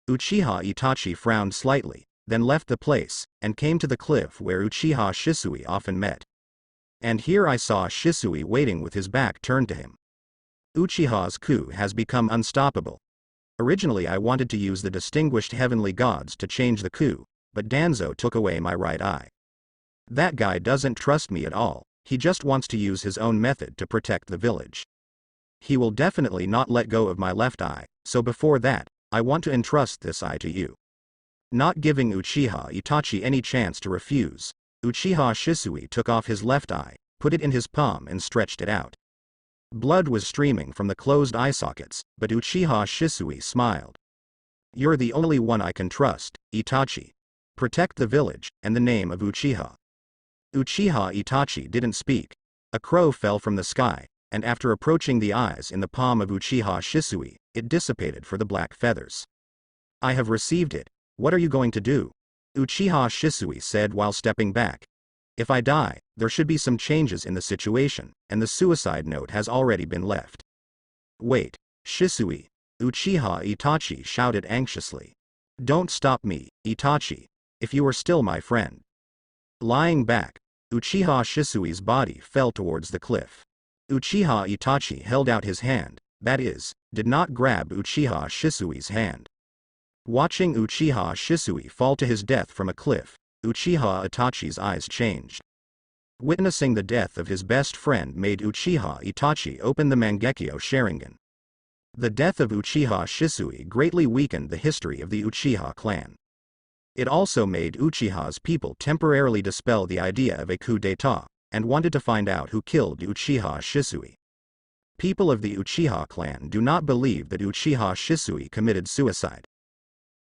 Uchiha Itachi frowned slightly, then left the place, and came to the cliff where Uchiha Shisui often met. And here I saw Shisui waiting with his back turned to him. Uchiha's coup has become unstoppable. Originally I wanted to use the distinguished heavenly gods to change the coup, but Danzo took away my right eye. That guy doesn't trust me at all, he just wants to use his own method to protect the village. He will definitely not let go of my left eye, so before that, I want to entrust this eye to you. Not giving Uchiha Itachi any chance to refuse, Uchiha Shisui took off his left eye, put it in his palm and stretched it out. Blood was streaming from the closed eye sockets, but Uchiha Shisui smiled. You're the only one I can trust, Itachi. Protect the village, and the name of Uchiha. Uchiha Itachi didn't speak. A crow fell from the sky, and after approaching the eyes in the palm of Uchiha Shisui, it dissipated for the black feathers. I have received it. What are you going to do? Uchiha Shisui said while stepping back. If I die, there should be some changes in the situation, and the suicide note has already been left. Wait, Shisui, Uchiha Itachi shouted anxiously. Don't stop me, Itachi, if you are still my friend. Lying back, Uchiha Shisui's body fell towards the cliff. Uchiha Itachi held out his hand, that is, did not grab Uchiha Shisui's hand. Watching Uchiha Shisui fall to his death from a cliff, Uchiha Itachi's eyes changed. Witnessing the death of his best friend made Uchiha Itachi open the Mangekyo Sharingan. The death of Uchiha Shisui greatly weakened the history of the Uchiha clan. It also made Uchiha's people temporarily dispel the idea of a coup d'état, and wanted to find out who killed Uchiha Shisui. People of the Uchiha clan do not believe that Uchiha Shisui committed suicide.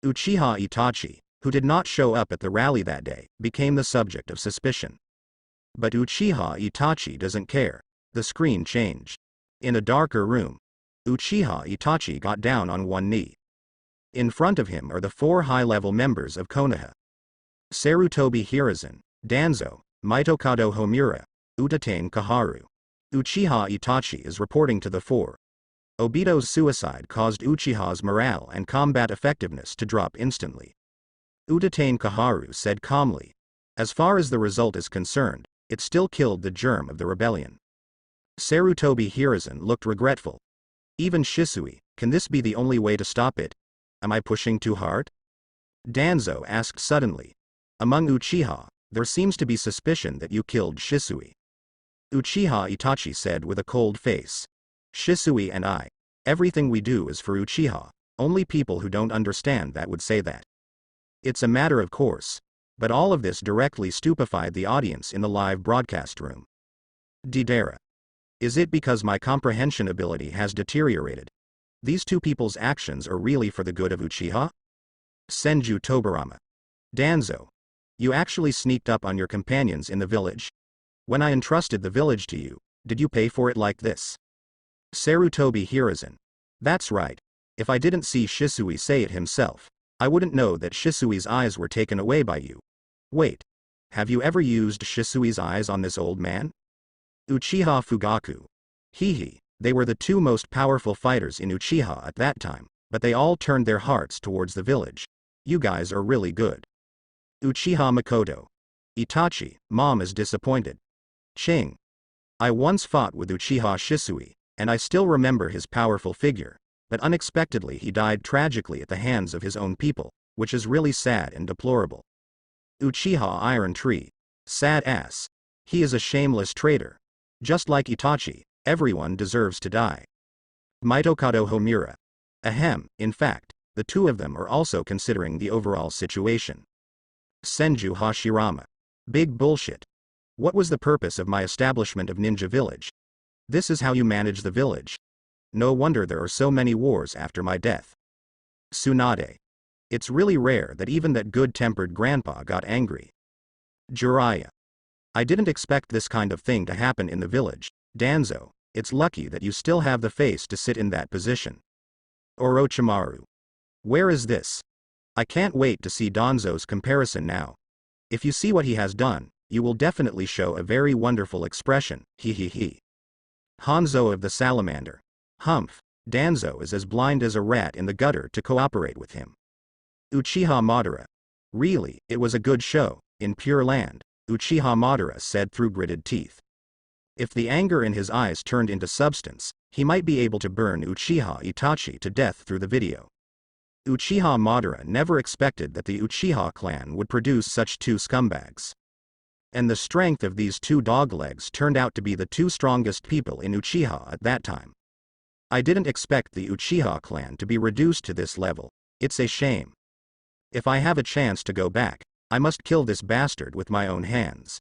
Uchiha Itachi, who did not show up at the rally that day, became the subject of suspicion. But Uchiha Itachi doesn't care. The screen changed. In a darker room, Uchiha Itachi got down on one knee. In front of him are the 4 high-level members of Konoha. Sarutobi Hiruzen, Danzo, Mitokado Homura, Utatane Kaharu. Uchiha Itachi is reporting to the 4. Obito's suicide caused Uchiha's morale and combat effectiveness to drop instantly. Utatane Kaharu said calmly, as far as the result is concerned, it still killed the germ of the rebellion. Sarutobi Hiruzen looked regretful. Even Shisui, can this be the only way to stop it? Am I pushing too hard? Danzo asked suddenly. Among Uchiha, there seems to be suspicion that you killed Shisui. Uchiha Itachi said with a cold face. Shisui and I. Everything we do is for Uchiha. Only people who don't understand that would say that. It's a matter of course. But all of this directly stupefied the audience in the live broadcast room. Didera. Is it because my comprehension ability has deteriorated? These two people's actions are really for the good of Uchiha? Senju Tobarama. Danzo. You actually sneaked up on your companions in the village? When I entrusted the village to you, did you pay for it like this? Sarutobi Hiruzen. That's right. If I didn't see Shisui say it himself, I wouldn't know that Shisui's eyes were taken away by you. Wait. Have you ever used Shisui's eyes on this old man? Uchiha Fugaku. Hehe, they were the 2 most powerful fighters in Uchiha at that time, but they all turned their hearts towards the village. You guys are really good. Uchiha Makoto. Itachi, Mom is disappointed. Ching. I once fought with Uchiha Shisui, and I still remember his powerful figure. but unexpectedly he died tragically at the hands of his own people, which is really sad and deplorable. Uchiha Iron Tree. Sad ass. He is a shameless traitor. Just like Itachi, everyone deserves to die. Mitokado Homura. Ahem, in fact, the two of them are also considering the overall situation. Senju Hashirama. Big bullshit. What was the purpose of my establishment of Ninja Village? This is how you manage the village? No wonder there are so many wars after my death. Tsunade. It's really rare that even that good-tempered grandpa got angry. Jiraiya. I didn't expect this kind of thing to happen in the village. Danzo, it's lucky that you still have the face to sit in that position. Orochimaru. Where is this? I can't wait to see Danzo's comparison now. If you see what he has done, you will definitely show a very wonderful expression, he. Hanzo of the Salamander. Humph, Danzo is as blind as a rat in the gutter to cooperate with him. Uchiha Madara. Really, it was a good show, in Pure Land, Uchiha Madara said through gritted teeth. If the anger in his eyes turned into substance, he might be able to burn Uchiha Itachi to death through the video. Uchiha Madara never expected that the Uchiha clan would produce such two scumbags. And the strength of these two doglegs turned out to be the two strongest people in Uchiha at that time. I didn't expect the Uchiha clan to be reduced to this level. It's a shame. If I have a chance to go back, I must kill this bastard with my own hands.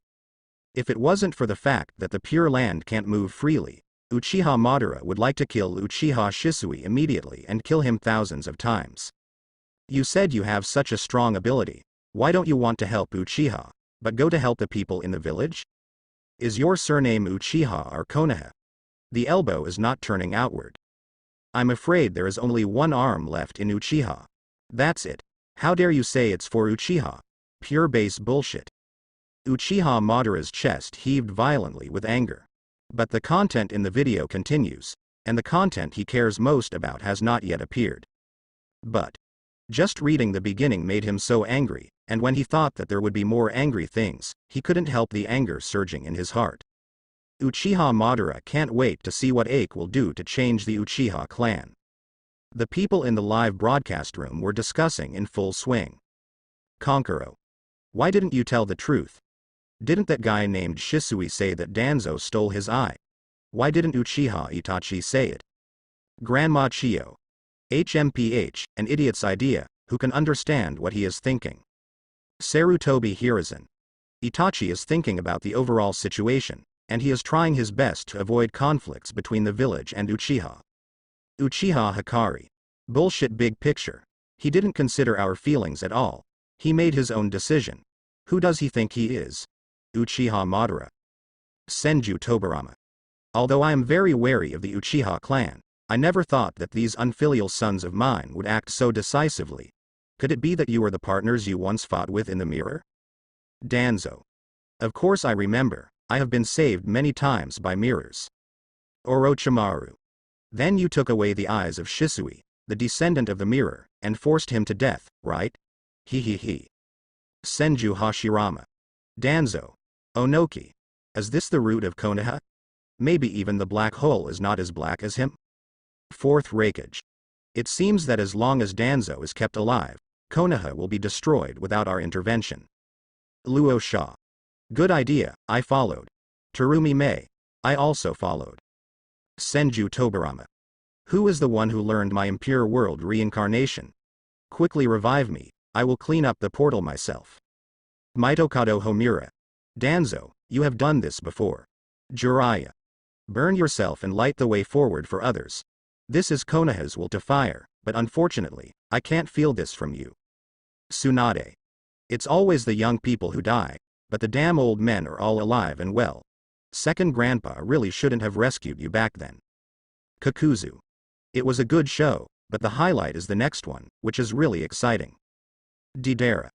If it wasn't for the fact that the Pure Land can't move freely, Uchiha Madara would like to kill Uchiha Shisui immediately and kill him thousands of times. You said you have such a strong ability, why don't you want to help Uchiha, but go to help the people in the village? Is your surname Uchiha or Konoha? The elbow is not turning outward. I'm afraid there is only one arm left in Uchiha. That's it. How dare you say it's for Uchiha? Pure base bullshit. Uchiha Madara's chest heaved violently with anger. But the content in the video continues, and the content he cares most about has not yet appeared. But just reading the beginning made him so angry, and when he thought that there would be more angry things, he couldn't help the anger surging in his heart. Uchiha Madara can't wait to see what Ike will do to change the Uchiha clan. The people in the live broadcast room were discussing in full swing. Konkuro. Why didn't you tell the truth? Didn't that guy named Shisui say that Danzo stole his eye? Why didn't Uchiha Itachi say it? Grandma Chio. HMPH, an idiot's idea, who can understand what he is thinking. Sarutobi Hiruzen. Itachi is thinking about the overall situation, and he is trying his best to avoid conflicts between the village and Uchiha. Uchiha Hikari. Bullshit big picture. He didn't consider our feelings at all. He made his own decision. Who does he think he is? Uchiha Madara. Senju Tobirama. Although I am very wary of the Uchiha clan, I never thought that these unfilial sons of mine would act so decisively. Could it be that you are the partners you once fought with in the mirror? Danzo. Of course I remember, I have been saved many times by mirrors. Orochimaru. Then you took away the eyes of Shisui, the descendant of the mirror, and forced him to death, right? He. Senju Hashirama. Danzo. Onoki. Is this the root of Konoha? Maybe even the black hole is not as black as him? Fourth Raikage. It seems that as long as Danzo is kept alive, Konoha will be destroyed without our intervention. Luo Sha. Good idea, I followed. Terumi Mei. I also followed. Senju Tobirama. Who is the one who learned my impure world reincarnation? Quickly revive me, I will clean up the portal myself. Mitokado Homura. Danzo, you have done this before. Jiraiya. Burn yourself and light the way forward for others. This is Konoha's will to fire, but unfortunately, I can't feel this from you. Tsunade. It's always the young people who die, but the damn old men are all alive and well. Second grandpa really shouldn't have rescued you back then. Kakuzu. It was a good show, but the highlight is the next one, which is really exciting. Deidara.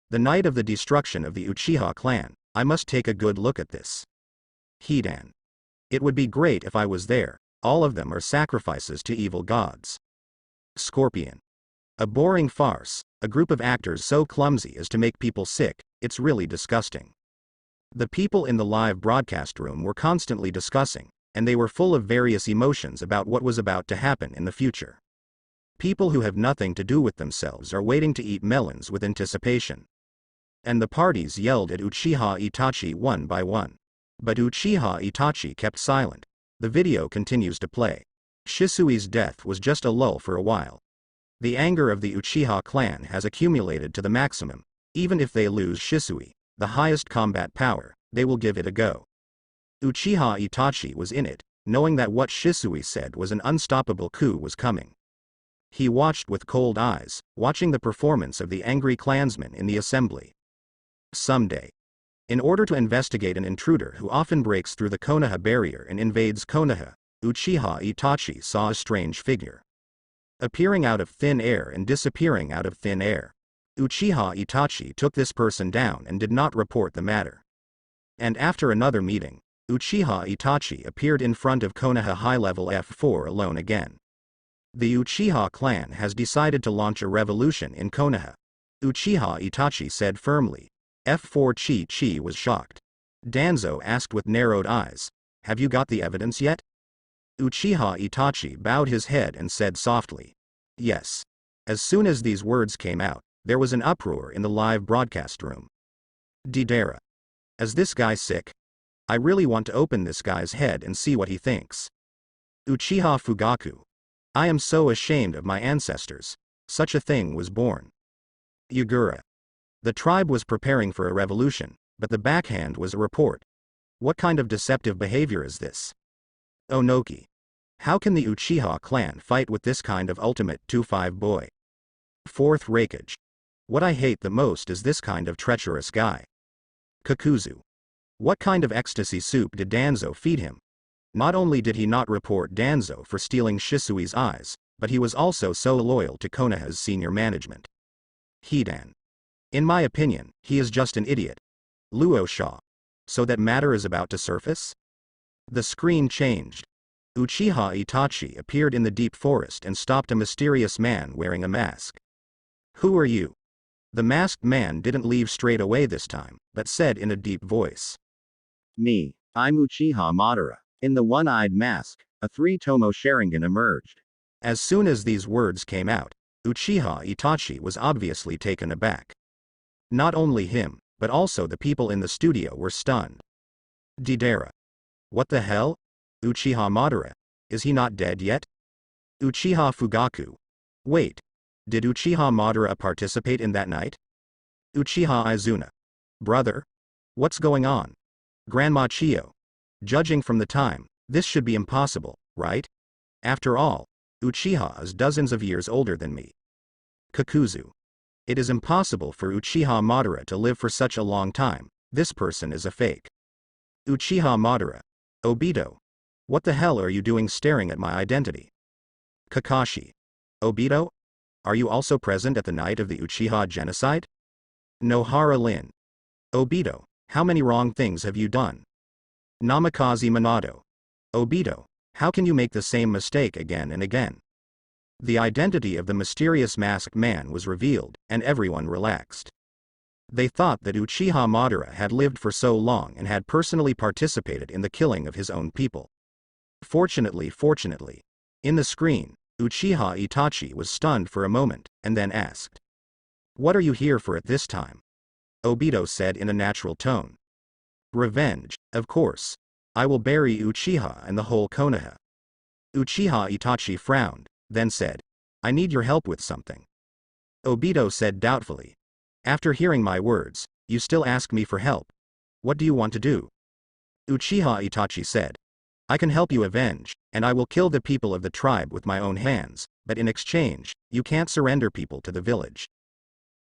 The night of the destruction of the Uchiha clan, I must take a good look at this. Hidan. It would be great if I was there, all of them are sacrifices to evil gods. Scorpion. A boring farce, a group of actors so clumsy as to make people sick, it's really disgusting. The people in the live broadcast room were constantly discussing, and they were full of various emotions about what was about to happen in the future. People who have nothing to do with themselves are waiting to eat melons with anticipation. And the parties yelled at Uchiha Itachi one by one. But Uchiha Itachi kept silent. The video continues to play. Shisui's death was just a lull for a while. The anger of the Uchiha clan has accumulated to the maximum. Even if they lose Shisui, the highest combat power, they will give it a go. Uchiha Itachi was in it, knowing that what Shisui said was an unstoppable coup was coming. He watched with cold eyes, watching the performance of the angry clansmen in the assembly. Someday, in order to investigate an intruder who often breaks through the Konoha barrier and invades Konoha, Uchiha Itachi saw a strange figure. Appearing out of thin air and disappearing out of thin air. Uchiha Itachi took this person down and did not report the matter. And after another meeting, Uchiha Itachi appeared in front of Konoha high-level F4 alone again. The Uchiha clan has decided to launch a revolution in Konoha. Uchiha Itachi said firmly. F4 Chi was shocked. Danzo asked with narrowed eyes, "Have you got the evidence yet?" Uchiha Itachi bowed his head and said softly, "Yes." As soon as these words came out, there was an uproar in the live broadcast room. Didera. Is this guy sick? I really want to open this guy's head and see what he thinks. Uchiha Fugaku. I am so ashamed of my ancestors. Such a thing was born. Yagura. The tribe was preparing for a revolution, but the backhand was a report. What kind of deceptive behavior is this? Onoki. How can the Uchiha clan fight with this kind of ultimate 2-5 boy? Fourth Raikage. What I hate the most is this kind of treacherous guy. Kakuzu. What kind of ecstasy soup did Danzo feed him? Not only did he not report Danzo for stealing Shisui's eyes, but he was also so loyal to Konoha's senior management. Hidan. In my opinion, he is just an idiot. Luo Sha. So that matter is about to surface? The screen changed. Uchiha Itachi appeared in the deep forest and stopped a mysterious man wearing a mask. Who are you? The masked man didn't leave straight away this time, but said in a deep voice. Me, I'm Uchiha Madara. In the one-eyed mask, a three-tomo Sharingan emerged. As soon as these words came out, Uchiha Itachi was obviously taken aback. Not only him, but also the people in the studio were stunned. Didera. What the hell? Uchiha Madara. Is he not dead yet? Uchiha Fugaku. Wait. Did Uchiha Madara participate in that night? Uchiha Izuna. Brother? What's going on? Grandma Chio. Judging from the time, this should be impossible, right? After all, Uchiha is dozens of years older than me. Kakuzu. It is impossible for Uchiha Madara to live for such a long time. This person is a fake. Uchiha Madara. Obito. What the hell are you doing staring at my identity? Kakashi. Obito? Are you also present at the night of the Uchiha genocide? Nohara Lin. Obito, how many wrong things have you done? Namikaze Minato. Obito, how can you make the same mistake again and again? The identity of the mysterious masked man was revealed, and everyone relaxed. They thought that Uchiha Madara had lived for so long and had personally participated in the killing of his own people. Fortunately, in the screen, Uchiha Itachi was stunned for a moment, and then asked. What are you here for at this time? Obito said in a natural tone. Revenge, of course. I will bury Uchiha and the whole Konoha. Uchiha Itachi frowned, then said. I need your help with something. Obito said doubtfully. After hearing my words, you still ask me for help. What do you want to do? Uchiha Itachi said. I can help you avenge, and I will kill the people of the tribe with my own hands, but in exchange, you can't surrender people to the village.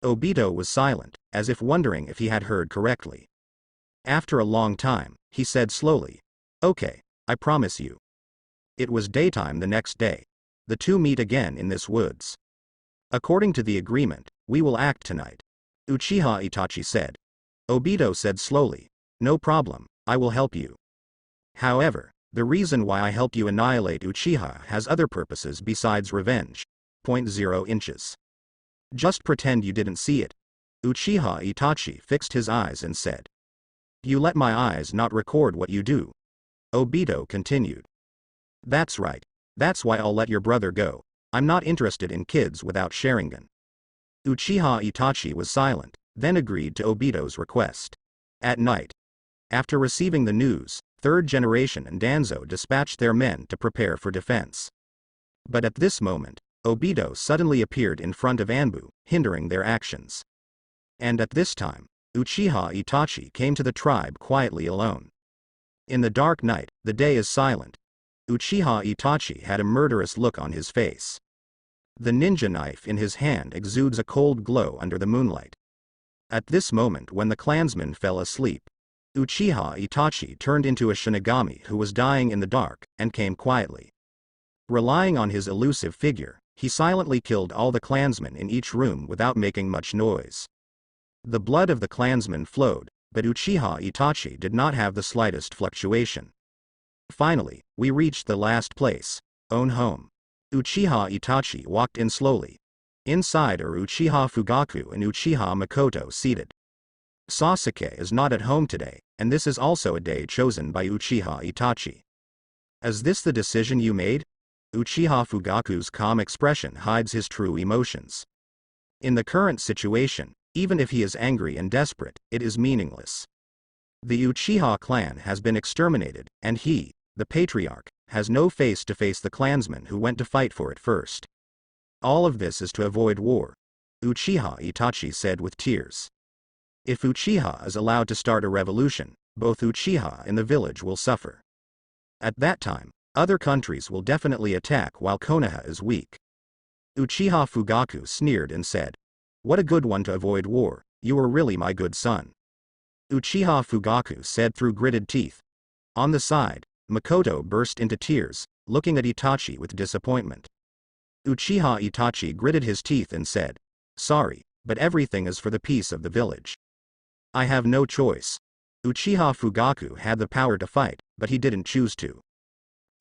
Obito was silent, as if wondering if he had heard correctly. After a long time, he said slowly. Okay, I promise you. It was daytime the next day. The two meet again in this woods. According to the agreement, we will act tonight. Uchiha Itachi said. Obito said slowly. No problem, I will help you. However, the reason why I helped you annihilate Uchiha has other purposes besides revenge. 0 inches. Just pretend you didn't see it. Uchiha Itachi fixed his eyes and said. You let my eyes not record what you do. Obito continued. That's right. That's why I'll let your brother go. I'm not interested in kids without Sharingan. Uchiha Itachi was silent, then agreed to Obito's request. At night, after receiving the news, Third Generation and Danzo dispatched their men to prepare for defense. But at this moment, Obito suddenly appeared in front of Anbu, hindering their actions. And at this time, Uchiha Itachi came to the tribe quietly alone. In the dark night, the day is silent. Uchiha Itachi had a murderous look on his face. The ninja knife in his hand exudes a cold glow under the moonlight. At this moment, when the clansmen fell asleep, Uchiha Itachi turned into a Shinigami who was dying in the dark, and came quietly. Relying on his elusive figure, he silently killed all the clansmen in each room without making much noise. The blood of the clansmen flowed, but Uchiha Itachi did not have the slightest fluctuation. Finally, we reached the last place, own home. Uchiha Itachi walked in slowly. Inside are Uchiha Fugaku and Uchiha Makoto seated. Sasuke is not at home today, and this is also a day chosen by Uchiha Itachi. Is this the decision you made? Uchiha Fugaku's calm expression hides his true emotions. In the current situation, even if he is angry and desperate, it is meaningless. The Uchiha clan has been exterminated, and he, the patriarch, has no face to face the clansmen who went to fight for it first. All of this is to avoid war, Uchiha Itachi said with tears. If Uchiha is allowed to start a revolution, both Uchiha and the village will suffer. At that time, other countries will definitely attack while Konoha is weak. Uchiha Fugaku sneered and said, "What a good one to avoid war, you are really my good son." Uchiha Fugaku said through gritted teeth. On the side, Makoto burst into tears, looking at Itachi with disappointment. Uchiha Itachi gritted his teeth and said, "Sorry, but everything is for the peace of the village. I have no choice." Uchiha Fugaku had the power to fight, but he didn't choose to.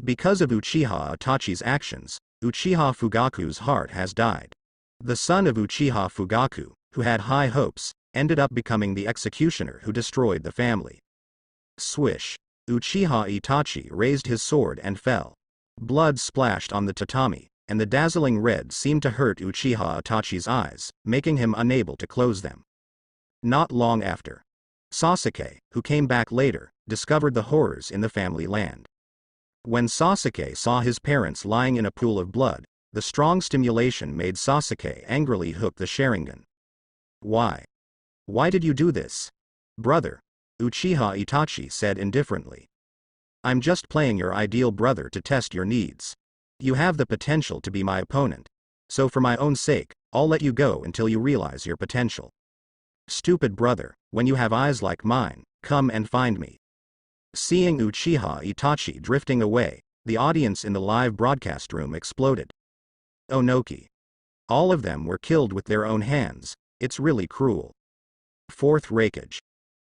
Because of Uchiha Itachi's actions, Uchiha Fugaku's heart has died. The son of Uchiha Fugaku, who had high hopes, ended up becoming the executioner who destroyed the family. Swish. Uchiha Itachi raised his sword and fell. Blood splashed on the tatami, and the dazzling red seemed to hurt Uchiha Itachi's eyes, making him unable to close them. Not long after, Sasuke, who came back later, discovered the horrors in the family land. When Sasuke saw his parents lying in a pool of blood, the strong stimulation made Sasuke angrily hook the Sharingan. "Why? Why did you do this? Brother," Uchiha Itachi said indifferently. "I'm just playing your ideal brother to test your needs. You have the potential to be my opponent. So for my own sake, I'll let you go until you realize your potential. Stupid brother, when you have eyes like mine, come and find me." Seeing Uchiha Itachi drifting away, the audience in the live broadcast room exploded. Onoki. All of them were killed with their own hands, it's really cruel. Fourth Raikage.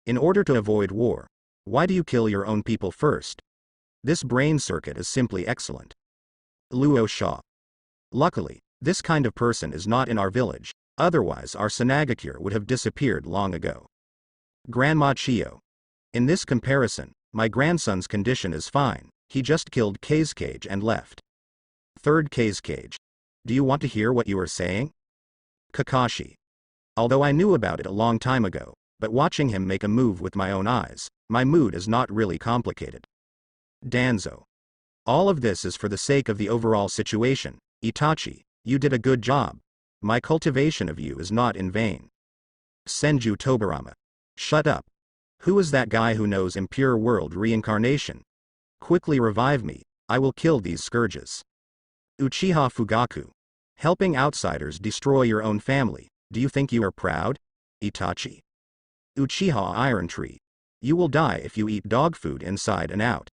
In order to avoid war, why do you kill your own people first? This brain circuit is simply excellent. Luo Sha. Luckily, this kind of person is not in our village, otherwise our Sanagakure would have disappeared long ago. Grandma Chio. In this comparison, my grandson's condition is fine, he just killed Kazekage and left. Third Kazekage. Do you want to hear what you are saying? Kakashi. Although I knew about it a long time ago, but watching him make a move with my own eyes, my mood is not really complicated. Danzo. All of this is for the sake of the overall situation. Itachi, you did a good job. My cultivation of you is not in vain. Senju Tobirama. Shut up. Who is that guy who knows impure world reincarnation? Quickly revive me, I will kill these scourges. Uchiha Fugaku. Helping outsiders destroy your own family, do you think you are proud? Itachi. Uchiha Iron Tree. You will die if you eat dog food inside and out.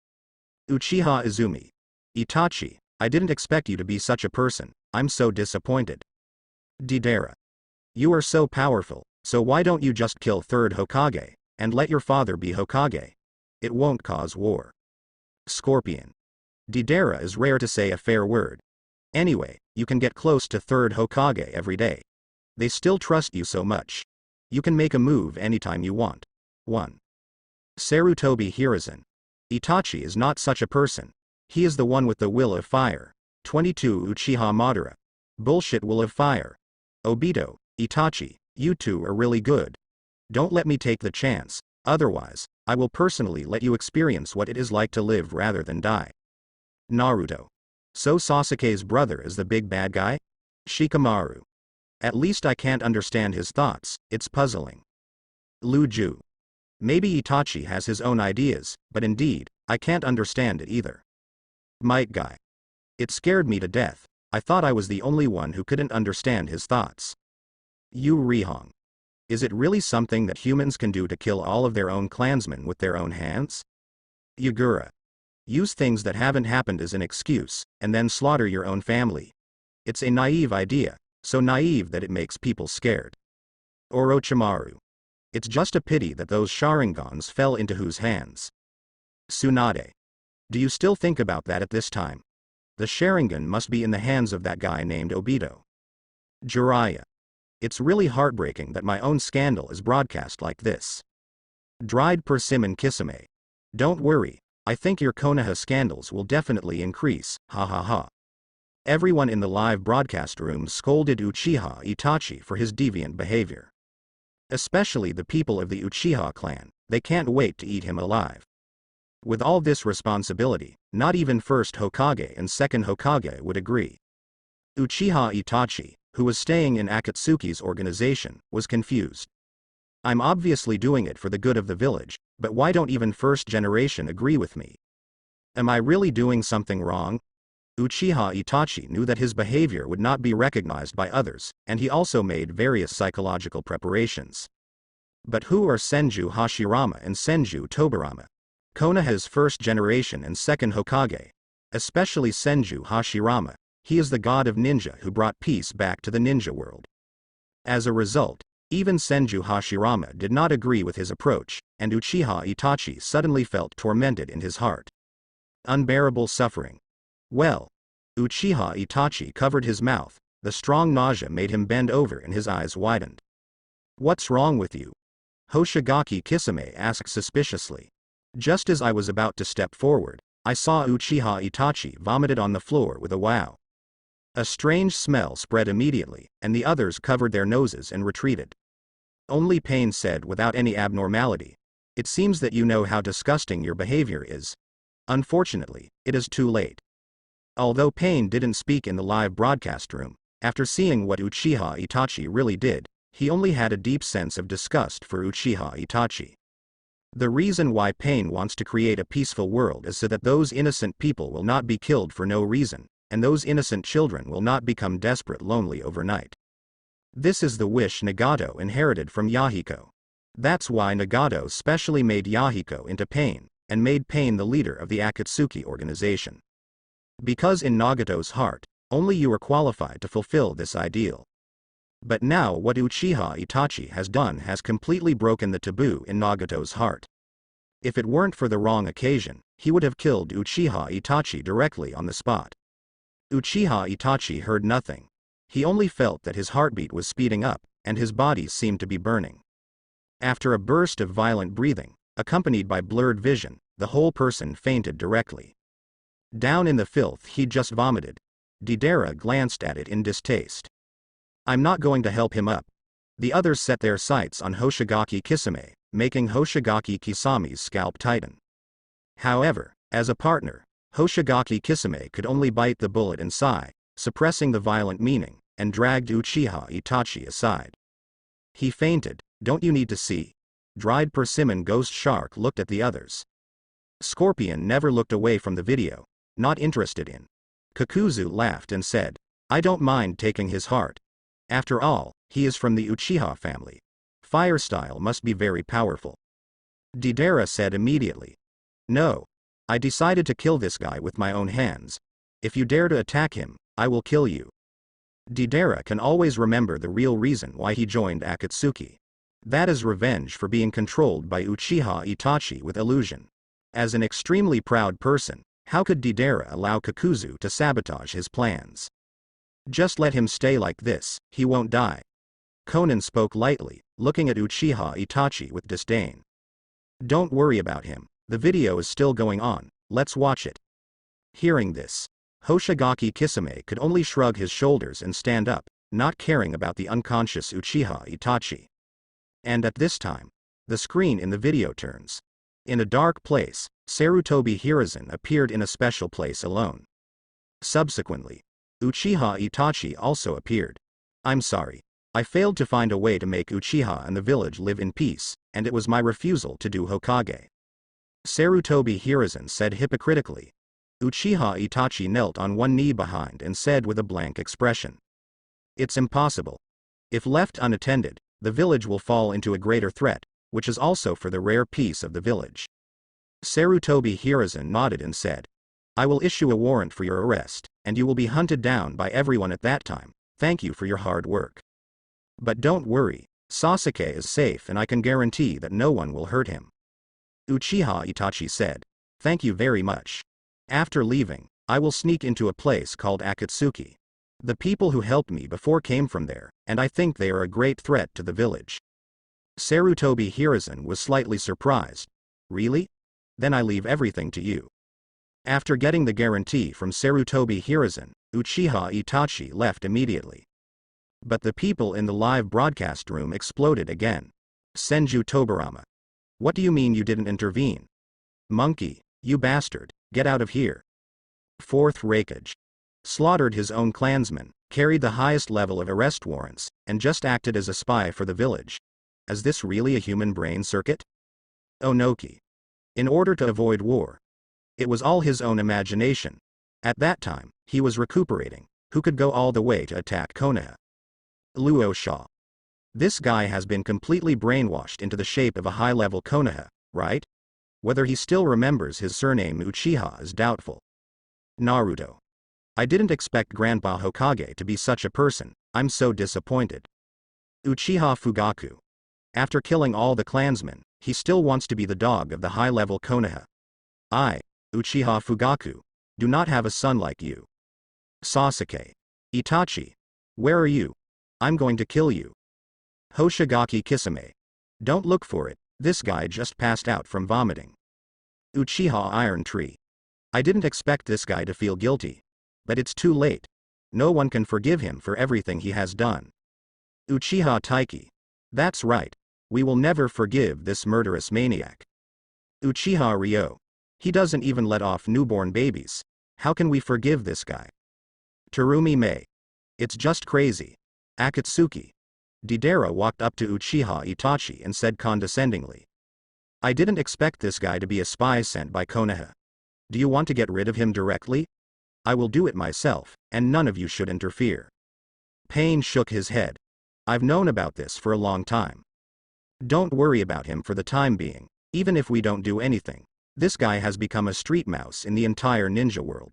Uchiha Izumi. Itachi, I didn't expect you to be such a person, I'm so disappointed. Deidara. You are so powerful, so why don't you just kill third Hokage, and let your father be Hokage? It won't cause war. Scorpion. Deidara is rare to say a fair word. Anyway, you can get close to third Hokage every day. They still trust you so much. You can make a move anytime you want. 1. Sarutobi Hiruzen. Itachi is not such a person. He is the one with the will of fire. 22 Uchiha Madara. Bullshit will have fire. Obito, Itachi, you two are really good. Don't let me take the chance, otherwise, I will personally let you experience what it is like to live rather than die. Naruto. So Sasuke's brother is the big bad guy? Shikamaru. At least I can't understand his thoughts, it's puzzling. Luju. Maybe Itachi has his own ideas, but indeed, I can't understand it either. Might Guy. It scared me to death, I thought I was the only one who couldn't understand his thoughts. Yurihong. Is it really something that humans can do to kill all of their own clansmen with their own hands? Yagura. Use things that haven't happened as an excuse, and then slaughter your own family. It's a naive idea, so naive that it makes people scared. Orochimaru. It's just a pity that those Sharingans fell into whose hands? Tsunade. Do you still think about that at this time? The Sharingan must be in the hands of that guy named Obito. Jiraiya. It's really heartbreaking that my own scandal is broadcast like this. Dried Persimmon Kisame. Don't worry, I think your Konoha scandals will definitely increase, ha ha ha. Everyone in the live broadcast room scolded Uchiha Itachi for his deviant behavior. Especially the people of the Uchiha clan, they can't wait to eat him alive. With all this responsibility, not even first Hokage and second Hokage would agree. Uchiha Itachi, who was staying in Akatsuki's organization, was confused. I'm obviously doing it for the good of the village, but why don't even first generation agree with me? Am I really doing something wrong? Uchiha Itachi knew that his behavior would not be recognized by others, and he also made various psychological preparations. But who are Senju Hashirama and Senju Tobirama? Konoha's first generation and second Hokage. Especially Senju Hashirama, he is the god of ninja who brought peace back to the ninja world. As a result, even Senju Hashirama did not agree with his approach, and Uchiha Itachi suddenly felt tormented in his heart. Unbearable suffering. Well, Uchiha Itachi covered his mouth, the strong nausea made him bend over and his eyes widened. What's wrong with you? Hoshigaki Kisame asked suspiciously. Just as I was about to step forward, I saw Uchiha Itachi vomited on the floor with a wow. A strange smell spread immediately, and the others covered their noses and retreated. Only Pain said without any abnormality, "It seems that you know how disgusting your behavior is. Unfortunately, it is too late." Although Pain didn't speak in the live broadcast room, after seeing what Uchiha Itachi really did, he only had a deep sense of disgust for Uchiha Itachi. The reason why Pain wants to create a peaceful world is so that those innocent people will not be killed for no reason, and those innocent children will not become desperate lonely overnight. This is the wish Nagato inherited from Yahiko. That's why Nagato specially made Yahiko into Pain, and made Pain the leader of the Akatsuki organization. Because in Nagato's heart, only you are qualified to fulfill this ideal. But now what Uchiha Itachi has done has completely broken the taboo in Nagato's heart. If it weren't for the wrong occasion, he would have killed Uchiha Itachi directly on the spot. Uchiha Itachi heard nothing. He only felt that his heartbeat was speeding up, and his body seemed to be burning. After a burst of violent breathing, accompanied by blurred vision, the whole person fainted directly. Down in the filth he'd just vomited. Deidara glanced at it in distaste. I'm not going to help him up. The others set their sights on Hoshigaki Kisame, making Hoshigaki Kisame's scalp tighten. However, as a partner, Hoshigaki Kisame could only bite the bullet and sigh, suppressing the violent meaning, and dragged Uchiha Itachi aside. He fainted, don't you need to see? Dried Persimmon Ghost Shark looked at the others. Scorpion never looked away from the video, not interested in. Kakuzu laughed and said, I don't mind taking his heart. After all, he is from the Uchiha family. Fire style must be very powerful. Deidara said immediately. No. I decided to kill this guy with my own hands. If you dare to attack him, I will kill you. Deidara can always remember the real reason why he joined Akatsuki. That is revenge for being controlled by Uchiha Itachi with illusion. As an extremely proud person, how could Deidara allow Kakuzu to sabotage his plans? Just let him stay like this, he won't die. Conan spoke lightly, looking at Uchiha Itachi with disdain. Don't worry about him, the video is still going on, let's watch it. Hearing this, Hoshigaki Kisame could only shrug his shoulders and stand up, not caring about the unconscious Uchiha Itachi. And at this time, the screen in the video turns. In a dark place, Sarutobi Hiruzen appeared in a special place alone. Subsequently, Uchiha Itachi also appeared. I'm sorry. I failed to find a way to make Uchiha and the village live in peace, and it was my refusal to do Hokage. Sarutobi Hiruzen said hypocritically. Uchiha Itachi knelt on one knee behind and said with a blank expression. It's impossible. If left unattended, the village will fall into a greater threat, which is also for the rare peace of the village. Sarutobi Hiruzen nodded and said, I will issue a warrant for your arrest, and you will be hunted down by everyone at that time. Thank you for your hard work. But don't worry, Sasuke is safe and I can guarantee that no one will hurt him. Uchiha Itachi said, Thank you very much. After leaving, I will sneak into a place called Akatsuki. The people who helped me before came from there, and I think they are a great threat to the village. Sarutobi Hiruzen was slightly surprised. Really? Then I leave everything to you. After getting the guarantee from Sarutobi Hiruzen, Uchiha Itachi left immediately. But the people in the live broadcast room exploded again. Senju Tobarama. What do you mean you didn't intervene? Monkey, you bastard, get out of here. Fourth Raikage. Slaughtered his own clansmen, carried the highest level of arrest warrants, and just acted as a spy for the village. Is this really a human brain circuit? Onoki. In order to avoid war. It was all his own imagination. At that time, he was recuperating. Who could go all the way to attack Konoha? Luo Sha. This guy has been completely brainwashed into the shape of a high-level Konoha, right? Whether he still remembers his surname Uchiha is doubtful. Naruto. I didn't expect Grandpa Hokage to be such a person, I'm so disappointed. Uchiha Fugaku. After killing all the clansmen, he still wants to be the dog of the high-level Konoha. I, Uchiha Fugaku, do not have a son like you. Sasuke. Itachi. Where are you? I'm going to kill you. Hoshigaki Kisame. Don't look for it, this guy just passed out from vomiting. Uchiha Iron Tree. I didn't expect this guy to feel guilty. But it's too late. No one can forgive him for everything he has done. Uchiha Taiki. That's right. We will never forgive this murderous maniac. Uchiha Ryo. He doesn't even let off newborn babies. How can we forgive this guy? Terumi Mei. It's just crazy. Akatsuki. Deidara walked up to Uchiha Itachi and said condescendingly. I didn't expect this guy to be a spy sent by Konoha. Do you want to get rid of him directly? I will do it myself, and none of you should interfere. Pain shook his head. I've known about this for a long time. Don't worry about him for the time being, even if we don't do anything. This guy has become a street mouse in the entire ninja world.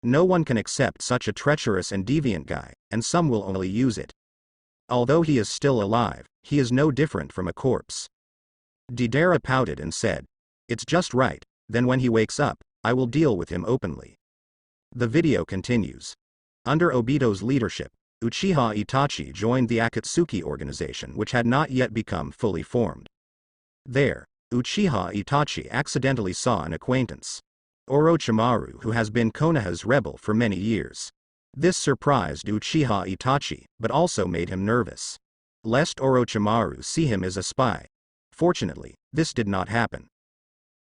No one can accept such a treacherous and deviant guy, and some will only use it. Although he is still alive, he is no different from a corpse. Deidara pouted and said, It's just right, then when he wakes up, I will deal with him openly. The video continues. Under Obito's leadership, Uchiha Itachi joined the Akatsuki organization which had not yet become fully formed. There, Uchiha Itachi accidentally saw an acquaintance. Orochimaru, who has been Konoha's rebel for many years. This surprised Uchiha Itachi, but also made him nervous. Lest Orochimaru see him as a spy. Fortunately, this did not happen.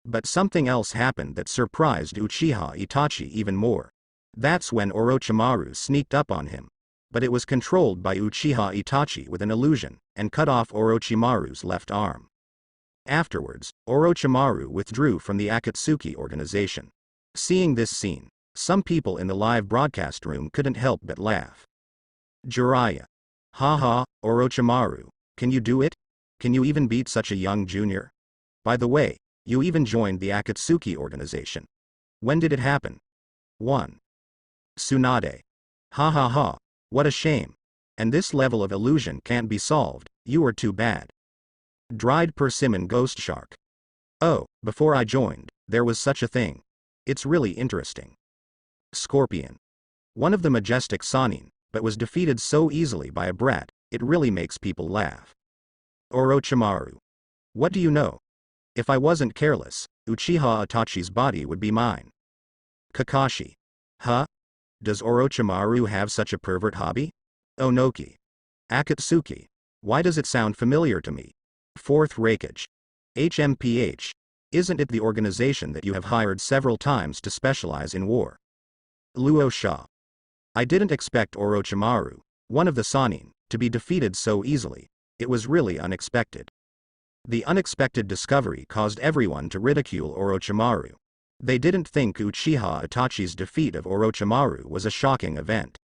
But something else happened that surprised Uchiha Itachi even more. That's when Orochimaru sneaked up on him. But it was controlled by Uchiha Itachi with an illusion, and cut off Orochimaru's left arm. Afterwards, Orochimaru withdrew from the Akatsuki organization. Seeing this scene, some people in the live broadcast room couldn't help but laugh. Jiraiya. Haha, Orochimaru, can you do it? Can you even beat such a young junior? By the way, you even joined the Akatsuki organization. When did it happen? 1. Tsunade. Ha ha ha, what a shame. And this level of illusion can't be solved, you are too bad. Dried persimmon ghost shark. Oh, before I joined, there was such a thing. It's really interesting. Scorpion. One of the majestic Sannin, but was defeated so easily by a brat, it really makes people laugh. Orochimaru. What do you know? If I wasn't careless, Uchiha Itachi's body would be mine. Kakashi. Huh? Does Orochimaru have such a pervert hobby? Onoki. Akatsuki. Why does it sound familiar to me? 4th Raikage. HMPH. Isn't it the organization that you have hired several times to specialize in war? Luo Sha. I didn't expect Orochimaru, one of the Sannin, to be defeated so easily. It was really unexpected. The unexpected discovery caused everyone to ridicule Orochimaru. They didn't think Uchiha Itachi's defeat of Orochimaru was a shocking event.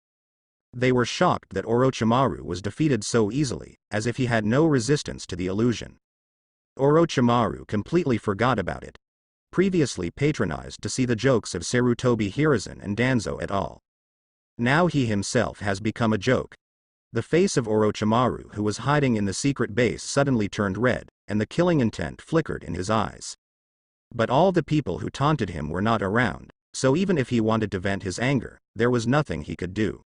They were shocked that Orochimaru was defeated so easily, as if he had no resistance to the illusion. Orochimaru completely forgot about it. Previously patronized to see the jokes of Sarutobi Hiruzen and Danzo et al. Now he himself has become a joke. The face of Orochimaru, who was hiding in the secret base, suddenly turned red, and the killing intent flickered in his eyes. But all the people who taunted him were not around, so even if he wanted to vent his anger, there was nothing he could do.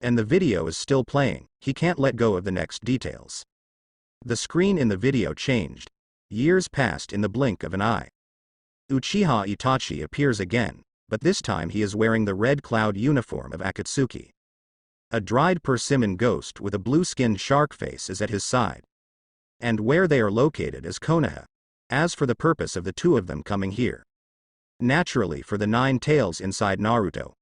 And the video is still playing, he can't let go of the next details. The screen in the video changed. Years passed in the blink of an eye. Uchiha Itachi appears again, but this time he is wearing the red cloud uniform of Akatsuki. A dried persimmon ghost with a blue-skinned shark face is at his side. And where they are located is Konoha. As for the purpose of the two of them coming here. Naturally for the 9 tails inside Naruto.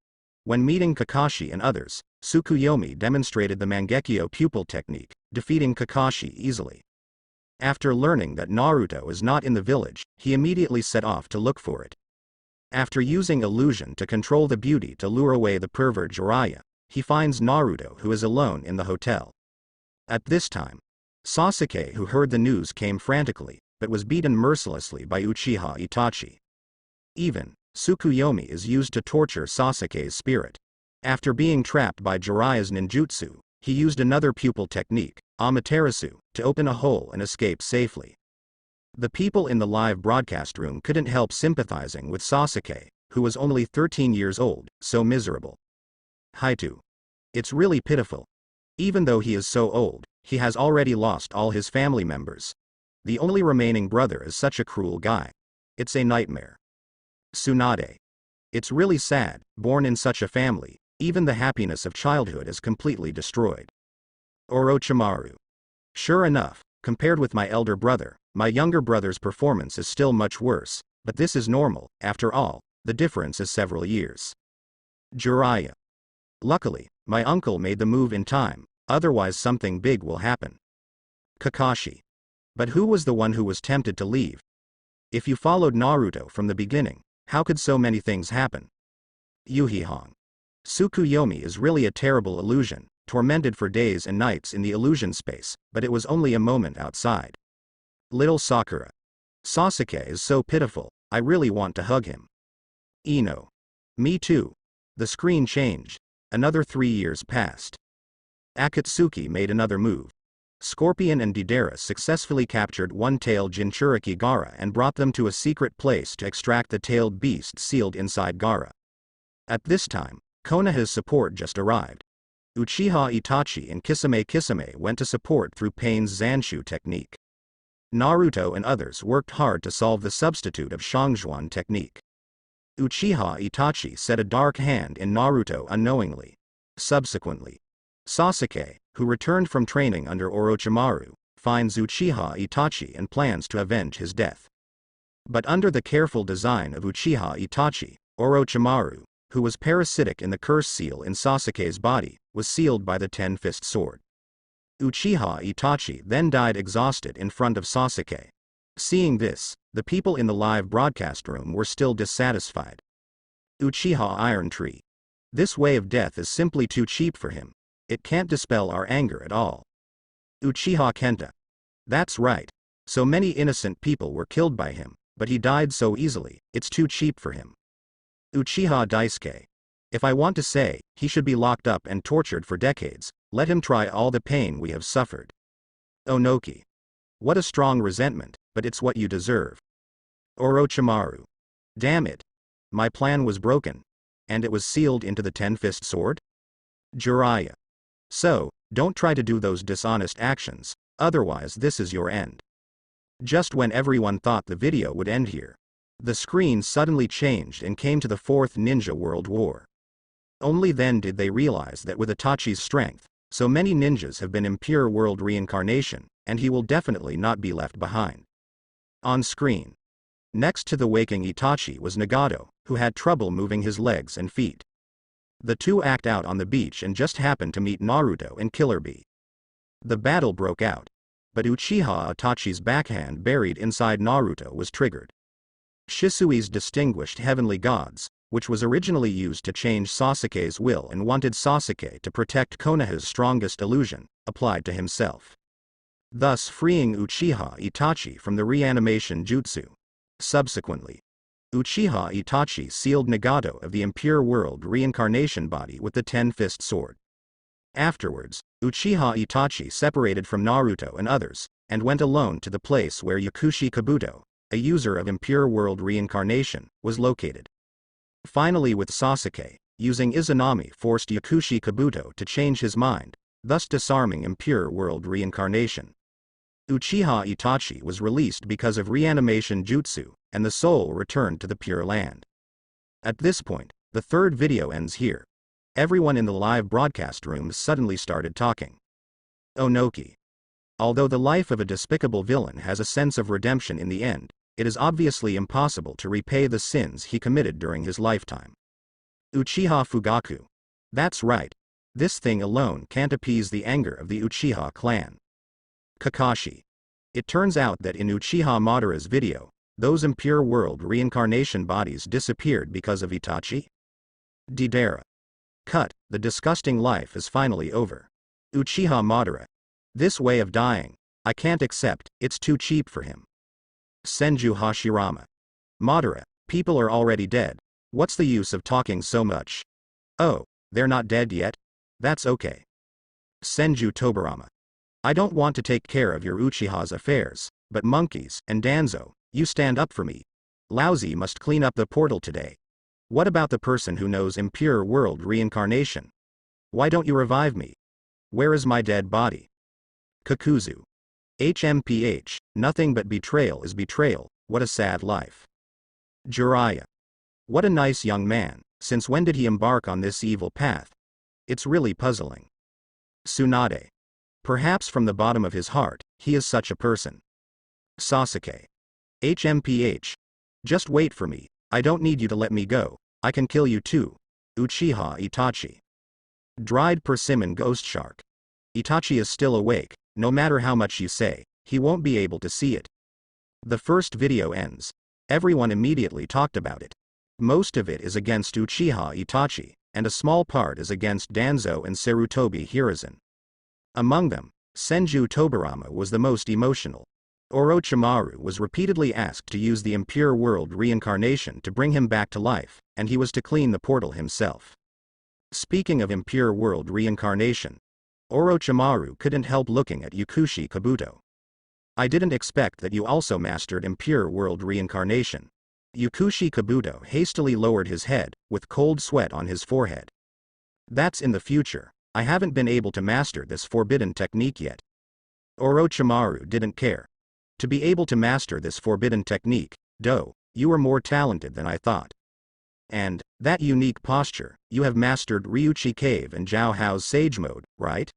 When meeting Kakashi and others, Tsukuyomi demonstrated the Mangekyo pupil technique, defeating Kakashi easily. After learning that Naruto is not in the village, he immediately set off to look for it. After using illusion to control the beauty to lure away the pervert Jiraiya, he finds Naruto, who is alone in the hotel. At this time, Sasuke, who heard the news, came frantically, but was beaten mercilessly by Uchiha Itachi. Even, Tsukuyomi is used to torture Sasuke's spirit. After being trapped by Jiraiya's ninjutsu, he used another pupil technique, Amaterasu, to open a hole and escape safely. The people in the live broadcast room couldn't help sympathizing with Sasuke, who was only 13 years old, so miserable. Haitu. It's really pitiful. Even though he is so old, he has already lost all his family members. The only remaining brother is such a cruel guy. It's a nightmare. Tsunade. It's really sad, born in such a family, even the happiness of childhood is completely destroyed. Orochimaru. Sure enough, compared with my elder brother, my younger brother's performance is still much worse, but this is normal, after all, the difference is several years. Jiraiya. Luckily, my uncle made the move in time, otherwise something big will happen. Kakashi. But who was the one who was tempted to leave? If you followed Naruto from the beginning, how could so many things happen? Yurihong. Tsukuyomi is really a terrible illusion, tormented for days and nights in the illusion space, but it was only a moment outside. Little Sakura. Sasuke is so pitiful, I really want to hug him. Ino. Me too. The screen changed. Another 3 years passed. Akatsuki made another move. Scorpion and Deidara successfully captured one-tailed Jinchuriki Gaara and brought them to a secret place to extract the tailed beast sealed inside Gaara. At this time, Konoha's support just arrived. Uchiha Itachi and Kisame went to support through Pain's Zanshu technique. Naruto and others worked hard to solve the substitute of Shangzhuan technique. Uchiha Itachi set a dark hand in Naruto unknowingly. Subsequently, Sasuke, who returned from training under Orochimaru, finds Uchiha Itachi and plans to avenge his death. But under the careful design of Uchiha Itachi, Orochimaru, who was parasitic in the curse seal in Sasuke's body, was sealed by the Ten-Fist Sword. Uchiha Itachi then died exhausted in front of Sasuke. Seeing this, the people in the live broadcast room were still dissatisfied. Uchiha Iron Tree. This way of death is simply too cheap for him. It can't dispel our anger at all. Uchiha Kenta. That's right. So many innocent people were killed by him, but he died so easily, it's too cheap for him. Uchiha Daisuke. If I want to say, he should be locked up and tortured for decades, let him try all the pain we have suffered. Onoki. What a strong resentment, but it's what you deserve. Orochimaru. Damn it. My plan was broken. And it was sealed into the Ten-Fist Sword? Jiraiya. So, don't try to do those dishonest actions, otherwise this is your end. Just when everyone thought the video would end here, the screen suddenly changed and came to the Fourth Ninja World War. Only then did they realize that with Itachi's strength, so many ninjas have been impure world reincarnation, and he will definitely not be left behind. On screen. Next to the waking Itachi was Nagato, who had trouble moving his legs and feet. The two act out on the beach and just happened to meet Naruto and Killer Bee. The battle broke out, but Uchiha Itachi's backhand buried inside Naruto was triggered. Shisui's distinguished heavenly gods, which was originally used to change Sasuke's will and wanted Sasuke to protect Konoha's strongest illusion, applied to himself, thus freeing Uchiha Itachi from the reanimation jutsu. Subsequently, Uchiha Itachi sealed Nagato of the impure world reincarnation body with the Ten-Fist Sword. Afterwards, Uchiha Itachi separated from Naruto and others, and went alone to the place where Yakushi Kabuto, a user of impure world reincarnation, was located. Finally, with Sasuke, using Izanami, forced Yakushi Kabuto to change his mind, thus disarming impure world reincarnation. Uchiha Itachi was released because of reanimation jutsu, and the soul returned to the Pure Land. At this point, the third video ends here. Everyone in the live broadcast room suddenly started talking. Onoki. Although the life of a despicable villain has a sense of redemption in the end, it is obviously impossible to repay the sins he committed during his lifetime. Uchiha Fugaku. That's right. This thing alone can't appease the anger of the Uchiha clan. Kakashi. It turns out that in Uchiha Madara's video, those impure world reincarnation bodies disappeared because of Itachi? Deidara. Cut, the disgusting life is finally over. Uchiha Madara. This way of dying, I can't accept, it's too cheap for him. Senju Hashirama. Madara, people are already dead, what's the use of talking so much? Oh, they're not dead yet? That's okay. Senju Tobirama. I don't want to take care of your Uchiha's affairs, but monkeys and Danzo, you stand up for me. Lousy must clean up the portal today. What about the person who knows impure world reincarnation? Why don't you revive me? Where is my dead body? Kakuzu. HMPH, nothing but betrayal is betrayal, what a sad life. Jiraiya. What a nice young man, since when did he embark on this evil path? It's really puzzling. Tsunade. Perhaps from the bottom of his heart, he is such a person. Sasuke. HMPH. Just wait for me, I don't need you to let me go, I can kill you too. Uchiha Itachi. Dried persimmon ghost shark. Itachi is still awake, no matter how much you say, he won't be able to see it. The first video ends. Everyone immediately talked about it. Most of it is against Uchiha Itachi, and a small part is against Danzo and Sarutobi Hiruzen. Among them, Senju Tobirama was the most emotional. Orochimaru was repeatedly asked to use the impure world reincarnation to bring him back to life, and he was to clean the portal himself. Speaking of impure world reincarnation, Orochimaru couldn't help looking at Yakushi Kabuto. I didn't expect that you also mastered impure world reincarnation. Yakushi Kabuto hastily lowered his head, with cold sweat on his forehead. That's in the future, I haven't been able to master this forbidden technique yet. Orochimaru didn't care. To be able to master this forbidden technique, you are more talented than I thought. And, that unique posture, you have mastered Ryuchi Cave and Jiao Hao's Sage Mode, right?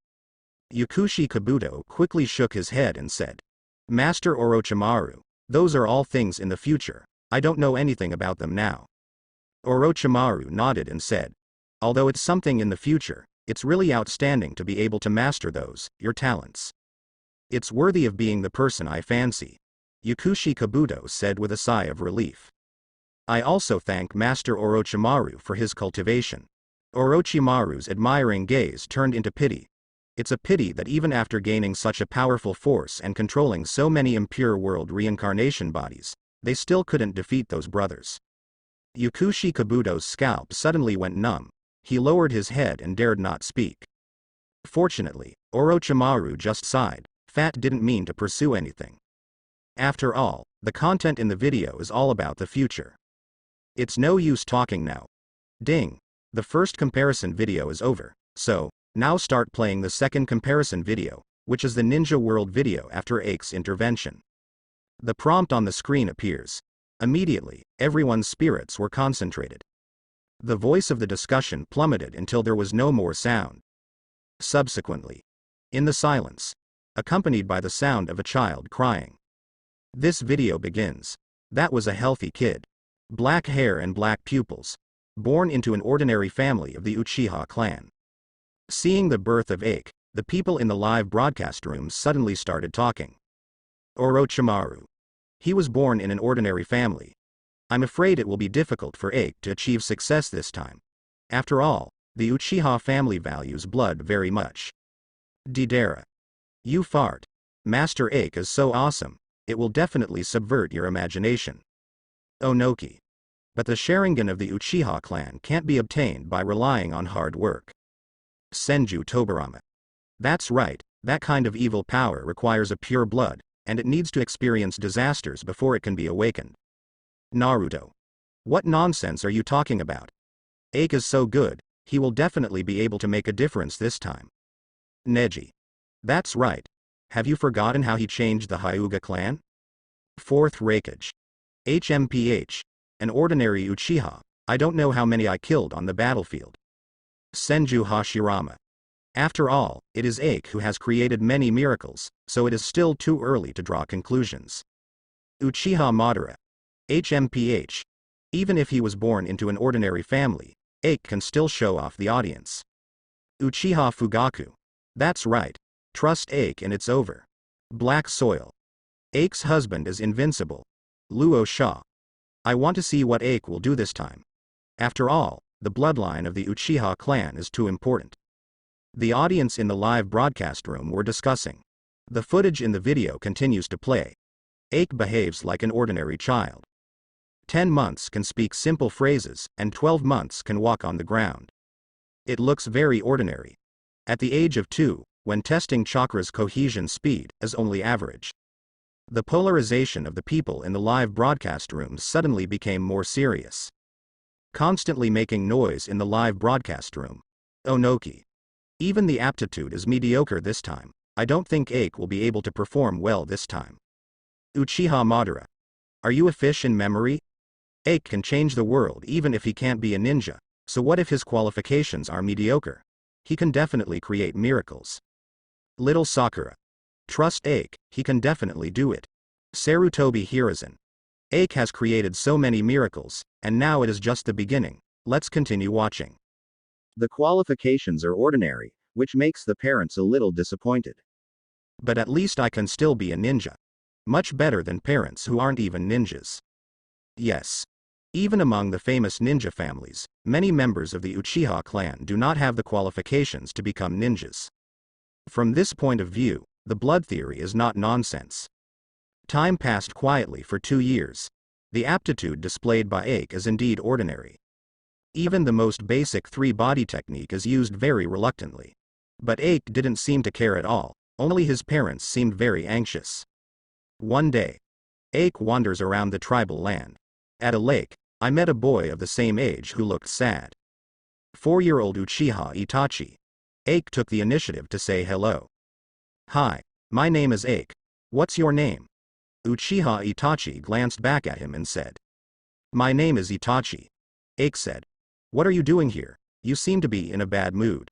Yakushi Kabuto quickly shook his head and said. Master Orochimaru, those are all things in the future, I don't know anything about them now. Orochimaru nodded and said. Although it's something in the future, it's really outstanding to be able to master those, your talents. It's worthy of being the person I fancy. Yakushi Kabuto said with a sigh of relief. I also thank Master Orochimaru for his cultivation. Orochimaru's admiring gaze turned into pity. It's a pity that even after gaining such a powerful force and controlling so many impure world reincarnation bodies, they still couldn't defeat those brothers. Yakushi Kabuto's scalp suddenly went numb. He lowered his head and dared not speak. Fortunately, Orochimaru just sighed. Fat didn't mean to pursue anything. After all, the content in the video is all about the future. It's no use talking now. Ding. The first comparison video is over, so, now start playing the second comparison video, which is the Ninja World video after Ake's intervention. The prompt on the screen appears. Immediately, everyone's spirits were concentrated. The voice of the discussion plummeted until there was no more sound. Subsequently, in the silence, accompanied by the sound of a child crying. This video begins. That was a healthy kid. Black hair and black pupils. Born into an ordinary family of the Uchiha clan. Seeing the birth of Ike, the people in the live broadcast rooms suddenly started talking. Orochimaru. He was born in an ordinary family. I'm afraid it will be difficult for Ike to achieve success this time. After all, the Uchiha family values blood very much. Deidara. You fart. Master Ike is so awesome, it will definitely subvert your imagination. Onoki. But the Sharingan of the Uchiha clan can't be obtained by relying on hard work. Senju Tobirama. That's right, that kind of evil power requires a pure blood, and it needs to experience disasters before it can be awakened. Naruto. What nonsense are you talking about? Ike is so good, he will definitely be able to make a difference this time. Neji. That's right. Have you forgotten how he changed the Hyuga clan? Fourth Raikage. HMPH. An ordinary Uchiha, I don't know how many I killed on the battlefield. Senju Hashirama. After all, it is Ike who has created many miracles, so it is still too early to draw conclusions. Uchiha Madara. HMPH. Even if he was born into an ordinary family, Ike can still show off the audience. Uchiha Fugaku. That's right. Trust Ike and it's over. Black Soil. Ike's husband is invincible. Luo Sha. I want to see what Ike will do this time. After all, the bloodline of the Uchiha clan is too important. The audience in the live broadcast room were discussing. The footage in the video continues to play. Ike behaves like an ordinary child. 10 months can speak simple phrases, and 12 months can walk on the ground. It looks very ordinary. At the age of 2, when testing chakra's cohesion speed is only average. The polarization of the people in the live broadcast rooms suddenly became more serious. Constantly making noise in the live broadcast room. Onoki. Even the aptitude is mediocre this time. I don't think Ike will be able to perform well this time. Uchiha Madara. Are you a fish in memory? Ike can change the world even if he can't be a ninja, so what if his qualifications are mediocre? He can definitely create miracles. Little Sakura. Trust Ike, he can definitely do it. Sarutobi Hiruzen. Ike has created so many miracles, and now it is just the beginning. Let's continue watching. The qualifications are ordinary, which makes the parents a little disappointed. But at least I can still be a ninja. Much better than parents who aren't even ninjas. Yes. Even among the famous ninja families, many members of the Uchiha clan do not have the qualifications to become ninjas. From this point of view, the blood theory is not nonsense. Time passed quietly for 2 years. The aptitude displayed by Ike is indeed ordinary. Even the most basic 3-body technique is used very reluctantly. But Ike didn't seem to care at all, only his parents seemed very anxious. One day, Ike wanders around the tribal land. At a lake, I met a boy of the same age who looked sad. 4-year-old Uchiha Itachi. Ike took the initiative to say hello. Hi, my name is Ike. What's your name? Uchiha Itachi glanced back at him and said. My name is Itachi. Ike said. What are you doing here? You seem to be in a bad mood.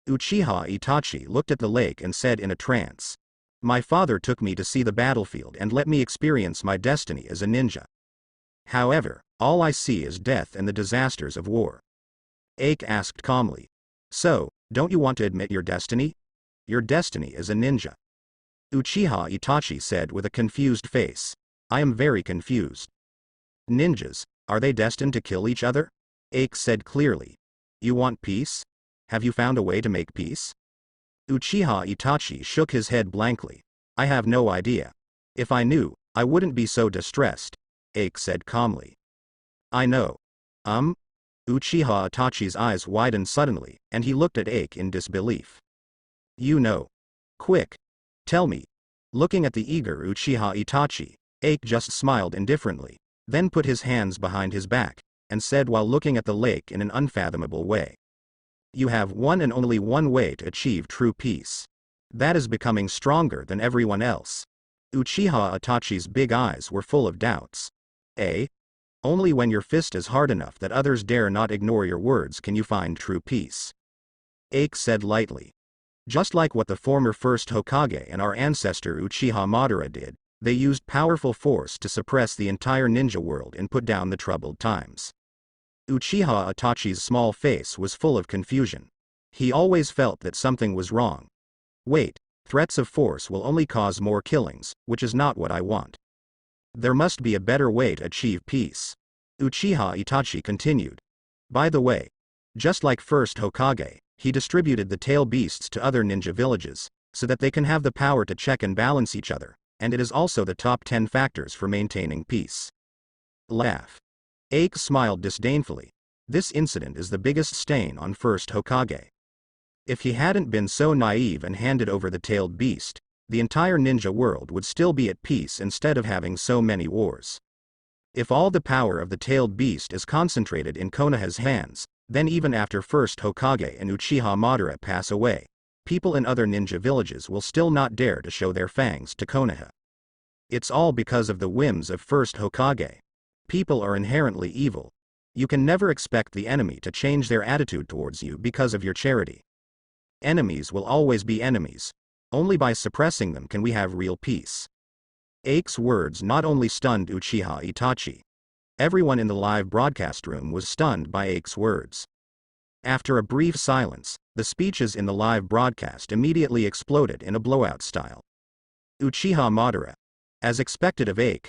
Uchiha Itachi looked at the lake and said in a trance. My father took me to see the battlefield and let me experience my destiny as a ninja. However, all I see is death and the disasters of war. Ike asked calmly. So, don't you want to admit your destiny? Your destiny is a ninja. Uchiha Itachi said with a confused face. I am very confused. Ninjas, are they destined to kill each other? Ike said clearly. You want peace? Have you found a way to make peace? Uchiha Itachi shook his head blankly. I have no idea. If I knew, I wouldn't be so distressed. Ike said calmly. I know. Uchiha Itachi's eyes widened suddenly, and he looked at Ike in disbelief. You know. Quick. Tell me. Looking at the eager Uchiha Itachi, Ike just smiled indifferently, then put his hands behind his back, and said while looking at the lake in an unfathomable way. You have one and only one way to achieve true peace. That is becoming stronger than everyone else. Uchiha Itachi's big eyes were full of doubts. Only when your fist is hard enough that others dare not ignore your words can you find true peace. Ike said lightly. Just like what the former first Hokage and our ancestor Uchiha Madara did, they used powerful force to suppress the entire ninja world and put down the troubled times. Uchiha Itachi's small face was full of confusion. He always felt that something was wrong. Wait, threats of force will only cause more killings, which is not what I want. There must be a better way to achieve peace. Uchiha Itachi continued. By the way, just like first Hokage, he distributed the tail beasts to other ninja villages, so that they can have the power to check and balance each other, and it is also the top 10 factors for maintaining peace. Laugh. Ike smiled disdainfully. This incident is the biggest stain on first Hokage. If he hadn't been so naive and handed over the tailed beast, the entire ninja world would still be at peace instead of having so many wars. If all the power of the tailed beast is concentrated in Konoha's hands, then even after first Hokage and Uchiha Madara pass away, people in other ninja villages will still not dare to show their fangs to Konoha. It's all because of the whims of first Hokage. People are inherently evil. You can never expect the enemy to change their attitude towards you because of your charity. Enemies will always be enemies. Only by suppressing them can we have real peace. Ike's words not only stunned Uchiha Itachi. Everyone in the live broadcast room was stunned by Ike's words. After a brief silence, the speeches in the live broadcast immediately exploded in a blowout style. Uchiha Madara. As expected of Ike.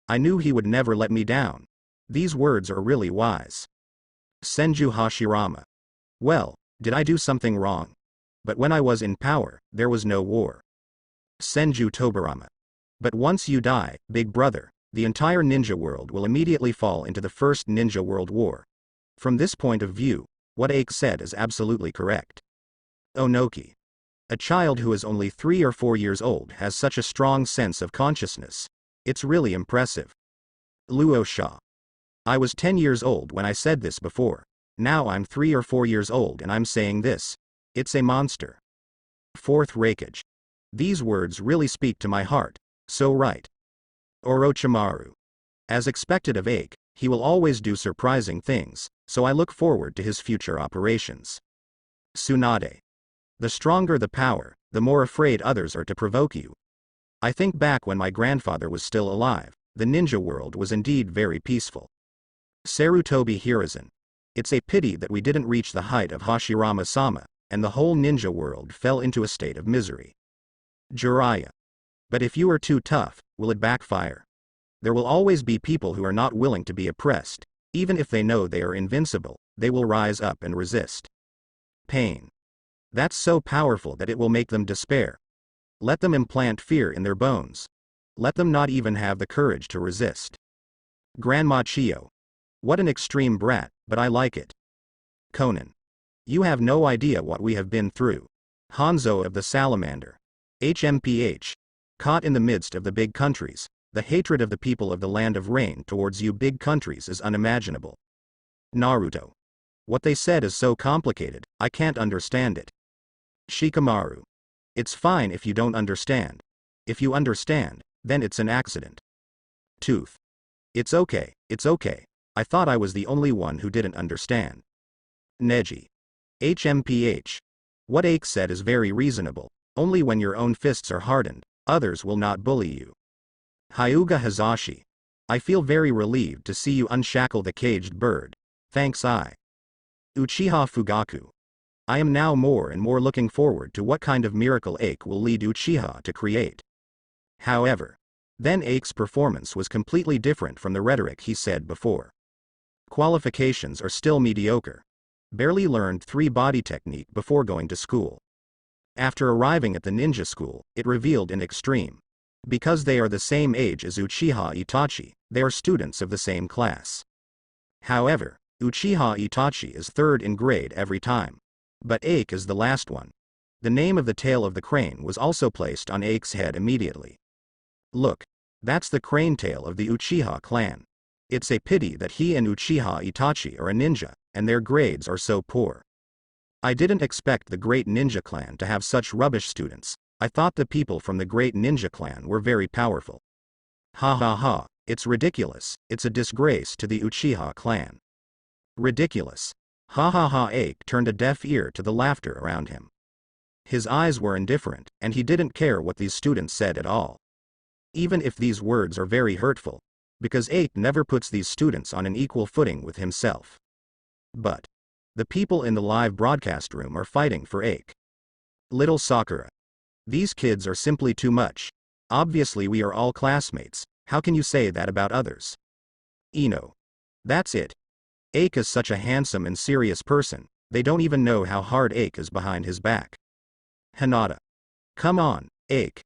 I knew he would never let me down. These words are really wise. Senju Hashirama. Well, did I do something wrong? But when I was in power, there was no war. Senju Tobirama. But once you die, big brother, the entire ninja world will immediately fall into the First Ninja World War. From this point of view, what Ike said is absolutely correct. Onoki. A child who is only 3 or 4 years old has such a strong sense of consciousness. It's really impressive. Luo Sha. I was 10 years old when I said this before. Now I'm 3 or 4 years old and I'm saying this. It's a monster. Fourth Raikage. These words really speak to my heart. So right. Orochimaru. As expected of Ike, he will always do surprising things, so I look forward to his future operations. Tsunade. The stronger the power, the more afraid others are to provoke you. I think back when my grandfather was still alive, the ninja world was indeed very peaceful. Sarutobi Hiruzen. It's a pity that we didn't reach the height of Hashirama-sama, and the whole ninja world fell into a state of misery. Jiraiya. But if you are too tough, will it backfire? There will always be people who are not willing to be oppressed. Even if they know they are invincible, they will rise up and resist. Pain. That's so powerful that it will make them despair. Let them implant fear in their bones. Let them not even have the courage to resist. Grandma Chio. What an extreme brat, but I like it. Conan. You have no idea what we have been through. Hanzo of the Salamander. HMPH. Caught in the midst of the big countries, the hatred of the people of the land of rain towards you big countries is unimaginable. Naruto. What they said is so complicated, I can't understand it. Shikamaru. It's fine if you don't understand. If you understand, then it's an accident. Tooth. It's okay, I thought I was the only one who didn't understand. Neji. HMPH. What Ike said is very reasonable. Only when your own fists are hardened, others will not bully you. Hyuga Hazashi. I feel very relieved to see you unshackle the caged bird. Thanks I. Uchiha Fugaku. I am now more and more looking forward to what kind of miracle Ike will lead Uchiha to create. However, then Ike's performance was completely different from the rhetoric he said before. Qualifications are still mediocre. Barely learned 3 body technique before going to school. After arriving at the ninja school, it revealed in extreme. Because they are the same age as Uchiha Itachi, they are students of the same class. However, Uchiha Itachi is 3rd in grade every time. But Ike is the last one. The name of the tail of the crane was also placed on Ike's head immediately. Look. That's the crane tail of the Uchiha clan. It's a pity that he and Uchiha Itachi are a ninja, and their grades are so poor. I didn't expect the great ninja clan to have such rubbish students. I thought the people from the great ninja clan were very powerful. Ha ha ha, It's ridiculous, it's a disgrace to the Uchiha clan. Ridiculous. Ha ha ha. Ike turned a deaf ear to the laughter around him. His eyes were indifferent, and he didn't care what these students said at all. Even if these words are very hurtful, because Ike never puts these students on an equal footing with himself. But the people in the live broadcast room are fighting for Ike. Little Sakura. These kids are simply too much. Obviously we are all classmates, how can you say that about others? Ino. That's it. Ike is such a handsome and serious person, they don't even know how hard Ike is behind his back. Hinata. Come on, Ike.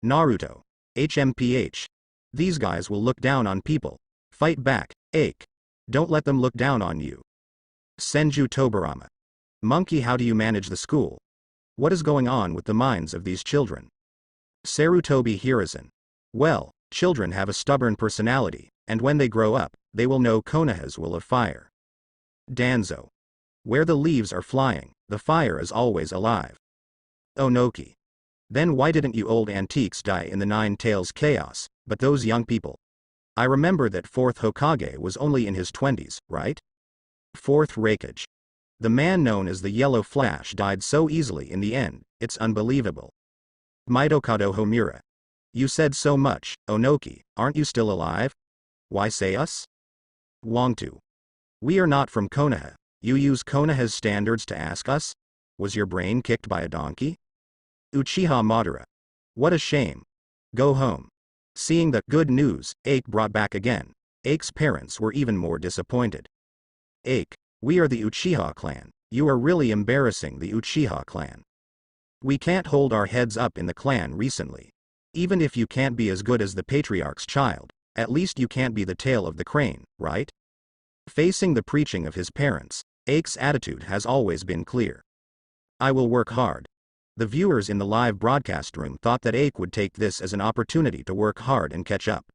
Naruto. HMPH. These guys will look down on people. Fight back, Ike. Don't let them look down on you. Senju Tobarama. Monkey, how do you manage the school? What is going on with the minds of these children? Sarutobi Hiruzen. Well, children have a stubborn personality, and when they grow up, they will know Konoha's will of fire. Danzo. Where the leaves are flying, the fire is always alive. Onoki. Then why didn't you old antiques die in the Nine Tails chaos, but those young people? I remember that 4th Hokage was only in his 20s, right? 4th Raikage. The man known as the Yellow Flash died so easily in the end, it's unbelievable. Mitokado Homura. You said so much, Onoki, aren't you still alive? Why say us? Wangtu. We are not from Konoha, you use Konoha's standards to ask us? Was your brain kicked by a donkey? Uchiha Madara. What a shame. Go home. Seeing the good news Ike brought back again, Ike's parents were even more disappointed. Ike, we are the Uchiha clan, you are really embarrassing the Uchiha clan. We can't hold our heads up in the clan recently. Even if you can't be as good as the patriarch's child, at least you can't be the tail of the crane, right? Facing the preaching of his parents, Ike's attitude has always been clear. I will work hard. The viewers in the live broadcast room thought that Ike would take this as an opportunity to work hard and catch up.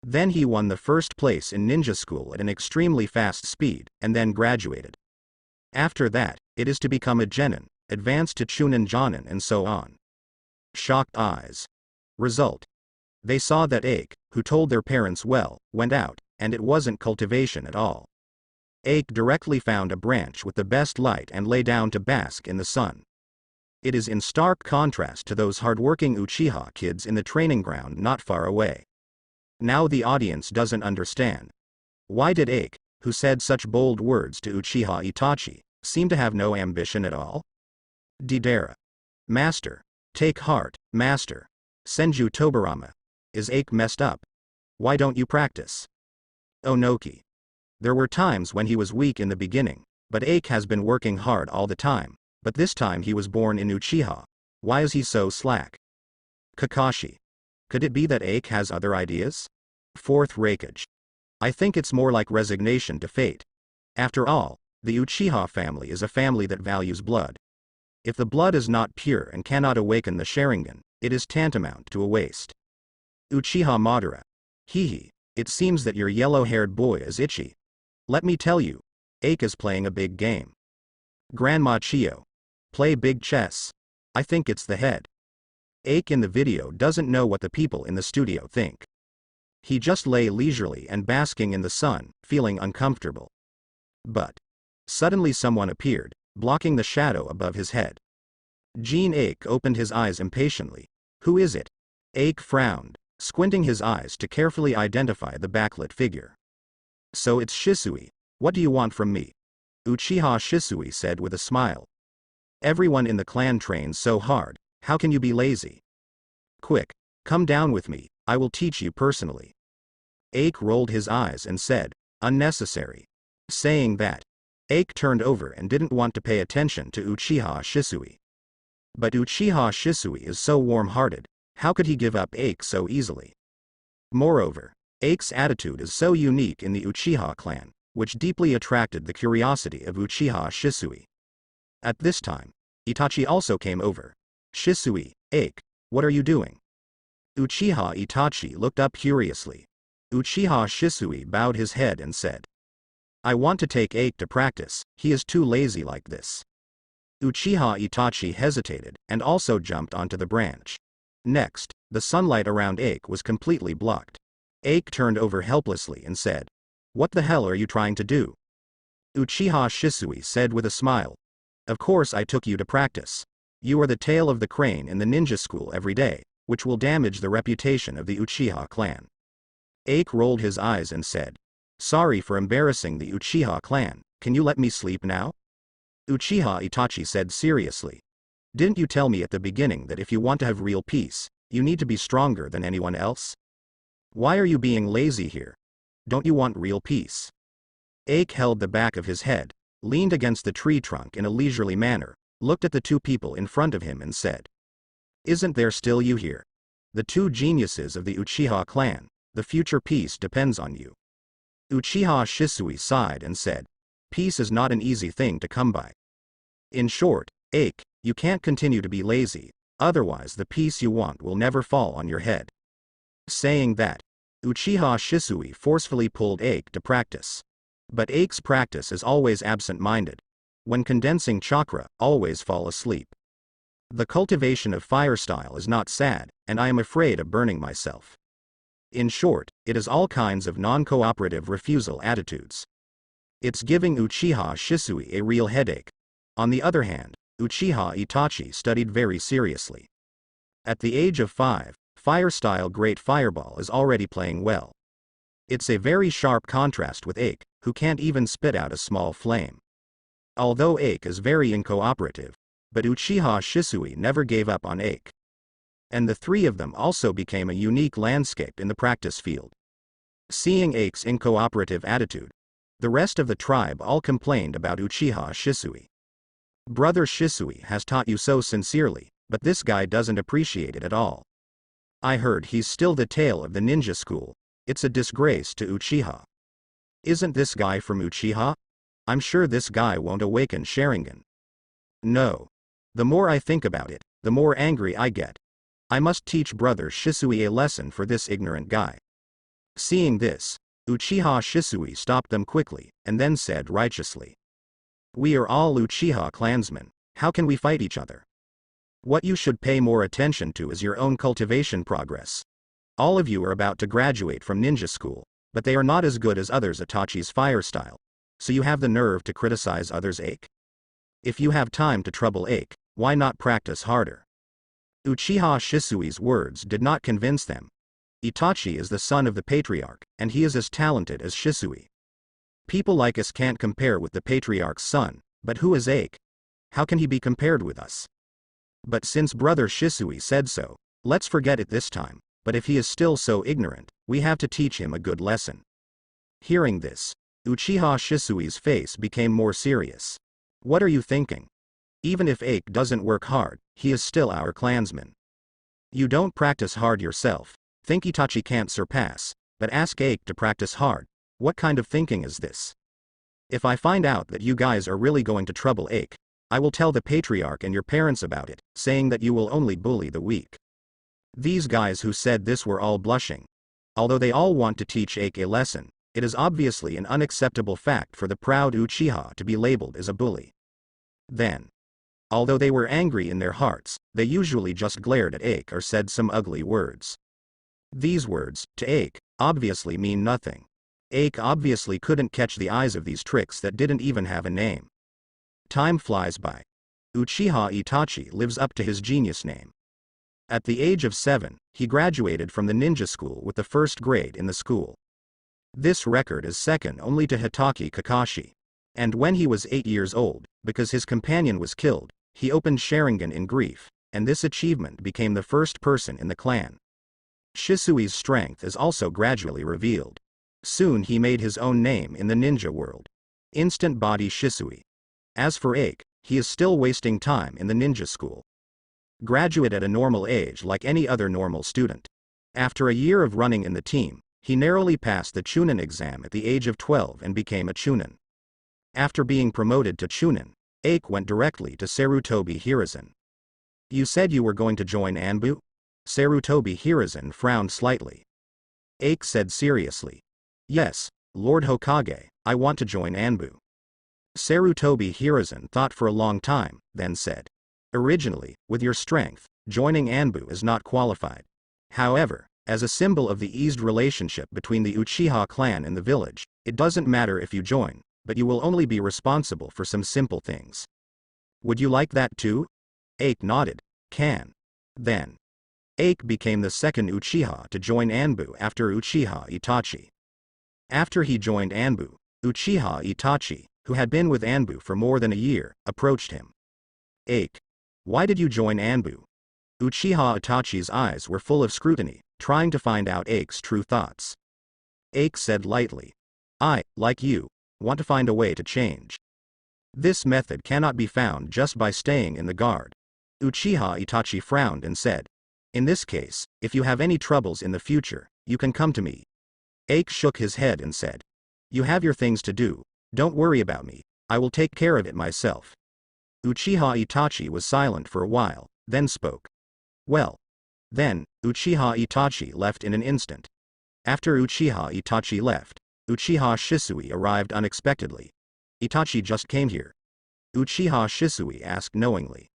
Then he won the first place in ninja school at an extremely fast speed, and then graduated. After that, it is to become a genin, advance to chunin jonin and so on. Shocked eyes. Result. They saw that Ike, who told their parents well, went out, and it wasn't cultivation at all. Ike directly found a branch with the best light and lay down to bask in the sun. It is in stark contrast to those hardworking Uchiha kids in the training ground not far away. Now the audience doesn't understand. Why did Ike, who said such bold words to Uchiha Itachi, seem to have no ambition at all? Deidara. Master. Take heart, master. Senju Tobarama. Is Ike messed up? Why don't you practice? Onoki. There were times when he was weak in the beginning, but Ike has been working hard all the time, but this time he was born in Uchiha. Why is he so slack? Kakashi. Could it be that Ike has other ideas? 4th Raikage. I think it's more like resignation to fate. After all, the Uchiha family is a family that values blood. If the blood is not pure and cannot awaken the Sharingan, it is tantamount to a waste. Uchiha Madara. Hehe, it seems that your yellow-haired boy is itchy. Let me tell you, Ike is playing a big game. Grandma Chio. Play big chess. I think it's the head. Ike in the video doesn't know what the people in the studio think. He just lay leisurely and basking in the sun, feeling uncomfortable. But suddenly someone appeared, blocking the shadow above his head. Jean Ike opened his eyes impatiently. Who is it? Ike frowned, squinting his eyes to carefully identify the backlit figure. So it's Shisui. What do you want from me? Uchiha Shisui said with a smile. Everyone in the clan trains so hard, how can you be lazy? Quick, come down with me, I will teach you personally. Ike rolled his eyes and said, unnecessary. Saying that, Ike turned over and didn't want to pay attention to Uchiha Shisui. But Uchiha Shisui is so warm-hearted, how could he give up Ike so easily? Moreover, Ike's attitude is so unique in the Uchiha clan, which deeply attracted the curiosity of Uchiha Shisui. At this time, Itachi also came over. Shisui, Ike, what are you doing? Uchiha Itachi looked up curiously. Uchiha Shisui bowed his head and said, I want to take Ike to practice, he is too lazy like this. Uchiha Itachi hesitated and also jumped onto the branch. Next, the sunlight around Ike was completely blocked. Ake turned over helplessly and said, "What the hell are you trying to do?" Uchiha Shisui said with a smile, "Of course I took you to practice. You are the tail of the crane in the ninja school every day, which will damage the reputation of the Uchiha clan." Ake rolled his eyes and said, "Sorry for embarrassing the Uchiha clan, can you let me sleep now?" Uchiha Itachi said seriously, "Didn't you tell me at the beginning that if you want to have real peace, you need to be stronger than anyone else? Why are you being lazy here? Don't you want real peace?" Ake held the back of his head, leaned against the tree trunk in a leisurely manner, looked at the two people in front of him and said, "Isn't there still you here? The two geniuses of the Uchiha clan, the future peace depends on you." Uchiha Shisui sighed and said, "Peace is not an easy thing to come by. In short, Ake, you can't continue to be lazy, otherwise the peace you want will never fall on your head." Saying that, Uchiha Shisui forcefully pulled Ake to practice. But Ake's practice is always absent-minded. When condensing chakra, always fall asleep. The cultivation of fire style is not sad, and I am afraid of burning myself. In short, it is all kinds of non-cooperative refusal attitudes. It's giving Uchiha Shisui a real headache. On the other hand, Uchiha Itachi studied very seriously. At the age of 5, fire-style Great Fireball is already playing well. It's a very sharp contrast with Ake, who can't even spit out a small flame. Although Ake is very uncooperative, but Uchiha Shisui never gave up on Ake. And the three of them also became a unique landscape in the practice field. Seeing Ake's uncooperative attitude, the rest of the tribe all complained about Uchiha Shisui. "Brother Shisui has taught you so sincerely, but this guy doesn't appreciate it at all. I heard he's still the tail of the ninja school. It's a disgrace to Uchiha. Isn't this guy from Uchiha? I'm sure this guy won't awaken Sharingan. No. The more I think about it, the more angry I get. I must teach brother Shisui a lesson for this ignorant guy." Seeing this, Uchiha Shisui stopped them quickly, and then said righteously, "We are all Uchiha clansmen, how can we fight each other? What you should pay more attention to is your own cultivation progress. All of you are about to graduate from ninja school, but they are not as good as others Itachi's fire style, so you have the nerve to criticize others' Ake? If you have time to trouble Ake, why not practice harder?" Uchiha Shisui's words did not convince them. Itachi is the son of the patriarch, and he is as talented as Shisui. People like us can't compare with the patriarch's son, but who is Ake? How can he be compared with us? But since brother Shisui said so, let's forget it this time, but if he is still so ignorant, we have to teach him a good lesson. Hearing this, Uchiha Shisui's face became more serious. "What are you thinking? Even if Ake doesn't work hard, he is still our clansman. You don't practice hard yourself, think Itachi can't surpass, but ask Ake to practice hard. What kind of thinking is this? If I find out that you guys are really going to trouble Ake, I will tell the patriarch and your parents about it, saying that you will only bully the weak." These guys who said this were all blushing. Although they all want to teach Ake a lesson, it is obviously an unacceptable fact for the proud Uchiha to be labeled as a bully. Then, although they were angry in their hearts, they usually just glared at Ake or said some ugly words. These words, to Ake, obviously mean nothing. Ake obviously couldn't catch the eyes of these tricks that didn't even have a name. Time flies by. Uchiha Itachi lives up to his genius name. At the age of 7, he graduated from the ninja school with the first grade in the school. This record is second only to Hitaki Kakashi. And when he was 8 years old, because his companion was killed, he opened Sharingan in grief, and this achievement became the first person in the clan. Shisui's strength is also gradually revealed. Soon he made his own name in the ninja world. Instant Body Shisui. As for Ake, he is still wasting time in the ninja school. Graduate at a normal age like any other normal student. After a year of running in the team, he narrowly passed the Chunin exam at the age of 12 and became a Chunin. After being promoted to Chunin, Ake went directly to Sarutobi Hiruzen. "You said you were going to join Anbu?" Sarutobi Hiruzen frowned slightly. Ake said seriously, "Yes, Lord Hokage, I want to join Anbu." Sarutobi Hiruzen thought for a long time, then said, "Originally, with your strength, joining Anbu is not qualified. However, As a symbol of the eased relationship between the Uchiha clan and the village, it doesn't matter if you join, but you will only be responsible for some simple things. Would you like that too? Ike nodded. Can. Then. Ike became the second Uchiha to join Anbu after Uchiha Itachi. After he joined Anbu, Uchiha Itachi, who had been with Anbu for more than a year, approached him. Ike. Why did you join Anbu? Uchiha Itachi's eyes were full of scrutiny, trying to find out Ike's true thoughts. Ike said lightly. I, like you, want to find a way to change. This method cannot be found just by staying in the guard. Uchiha Itachi frowned and said. In this case, if you have any troubles in the future, you can come to me. Ike shook his head and said. You have your things to do, don't worry about me, I will take care of it myself. Uchiha Itachi was silent for a while, then spoke. Well. Then, Uchiha Itachi left in an instant. After Uchiha Itachi left, Uchiha Shisui arrived unexpectedly. Itachi just came here. Uchiha Shisui asked knowingly.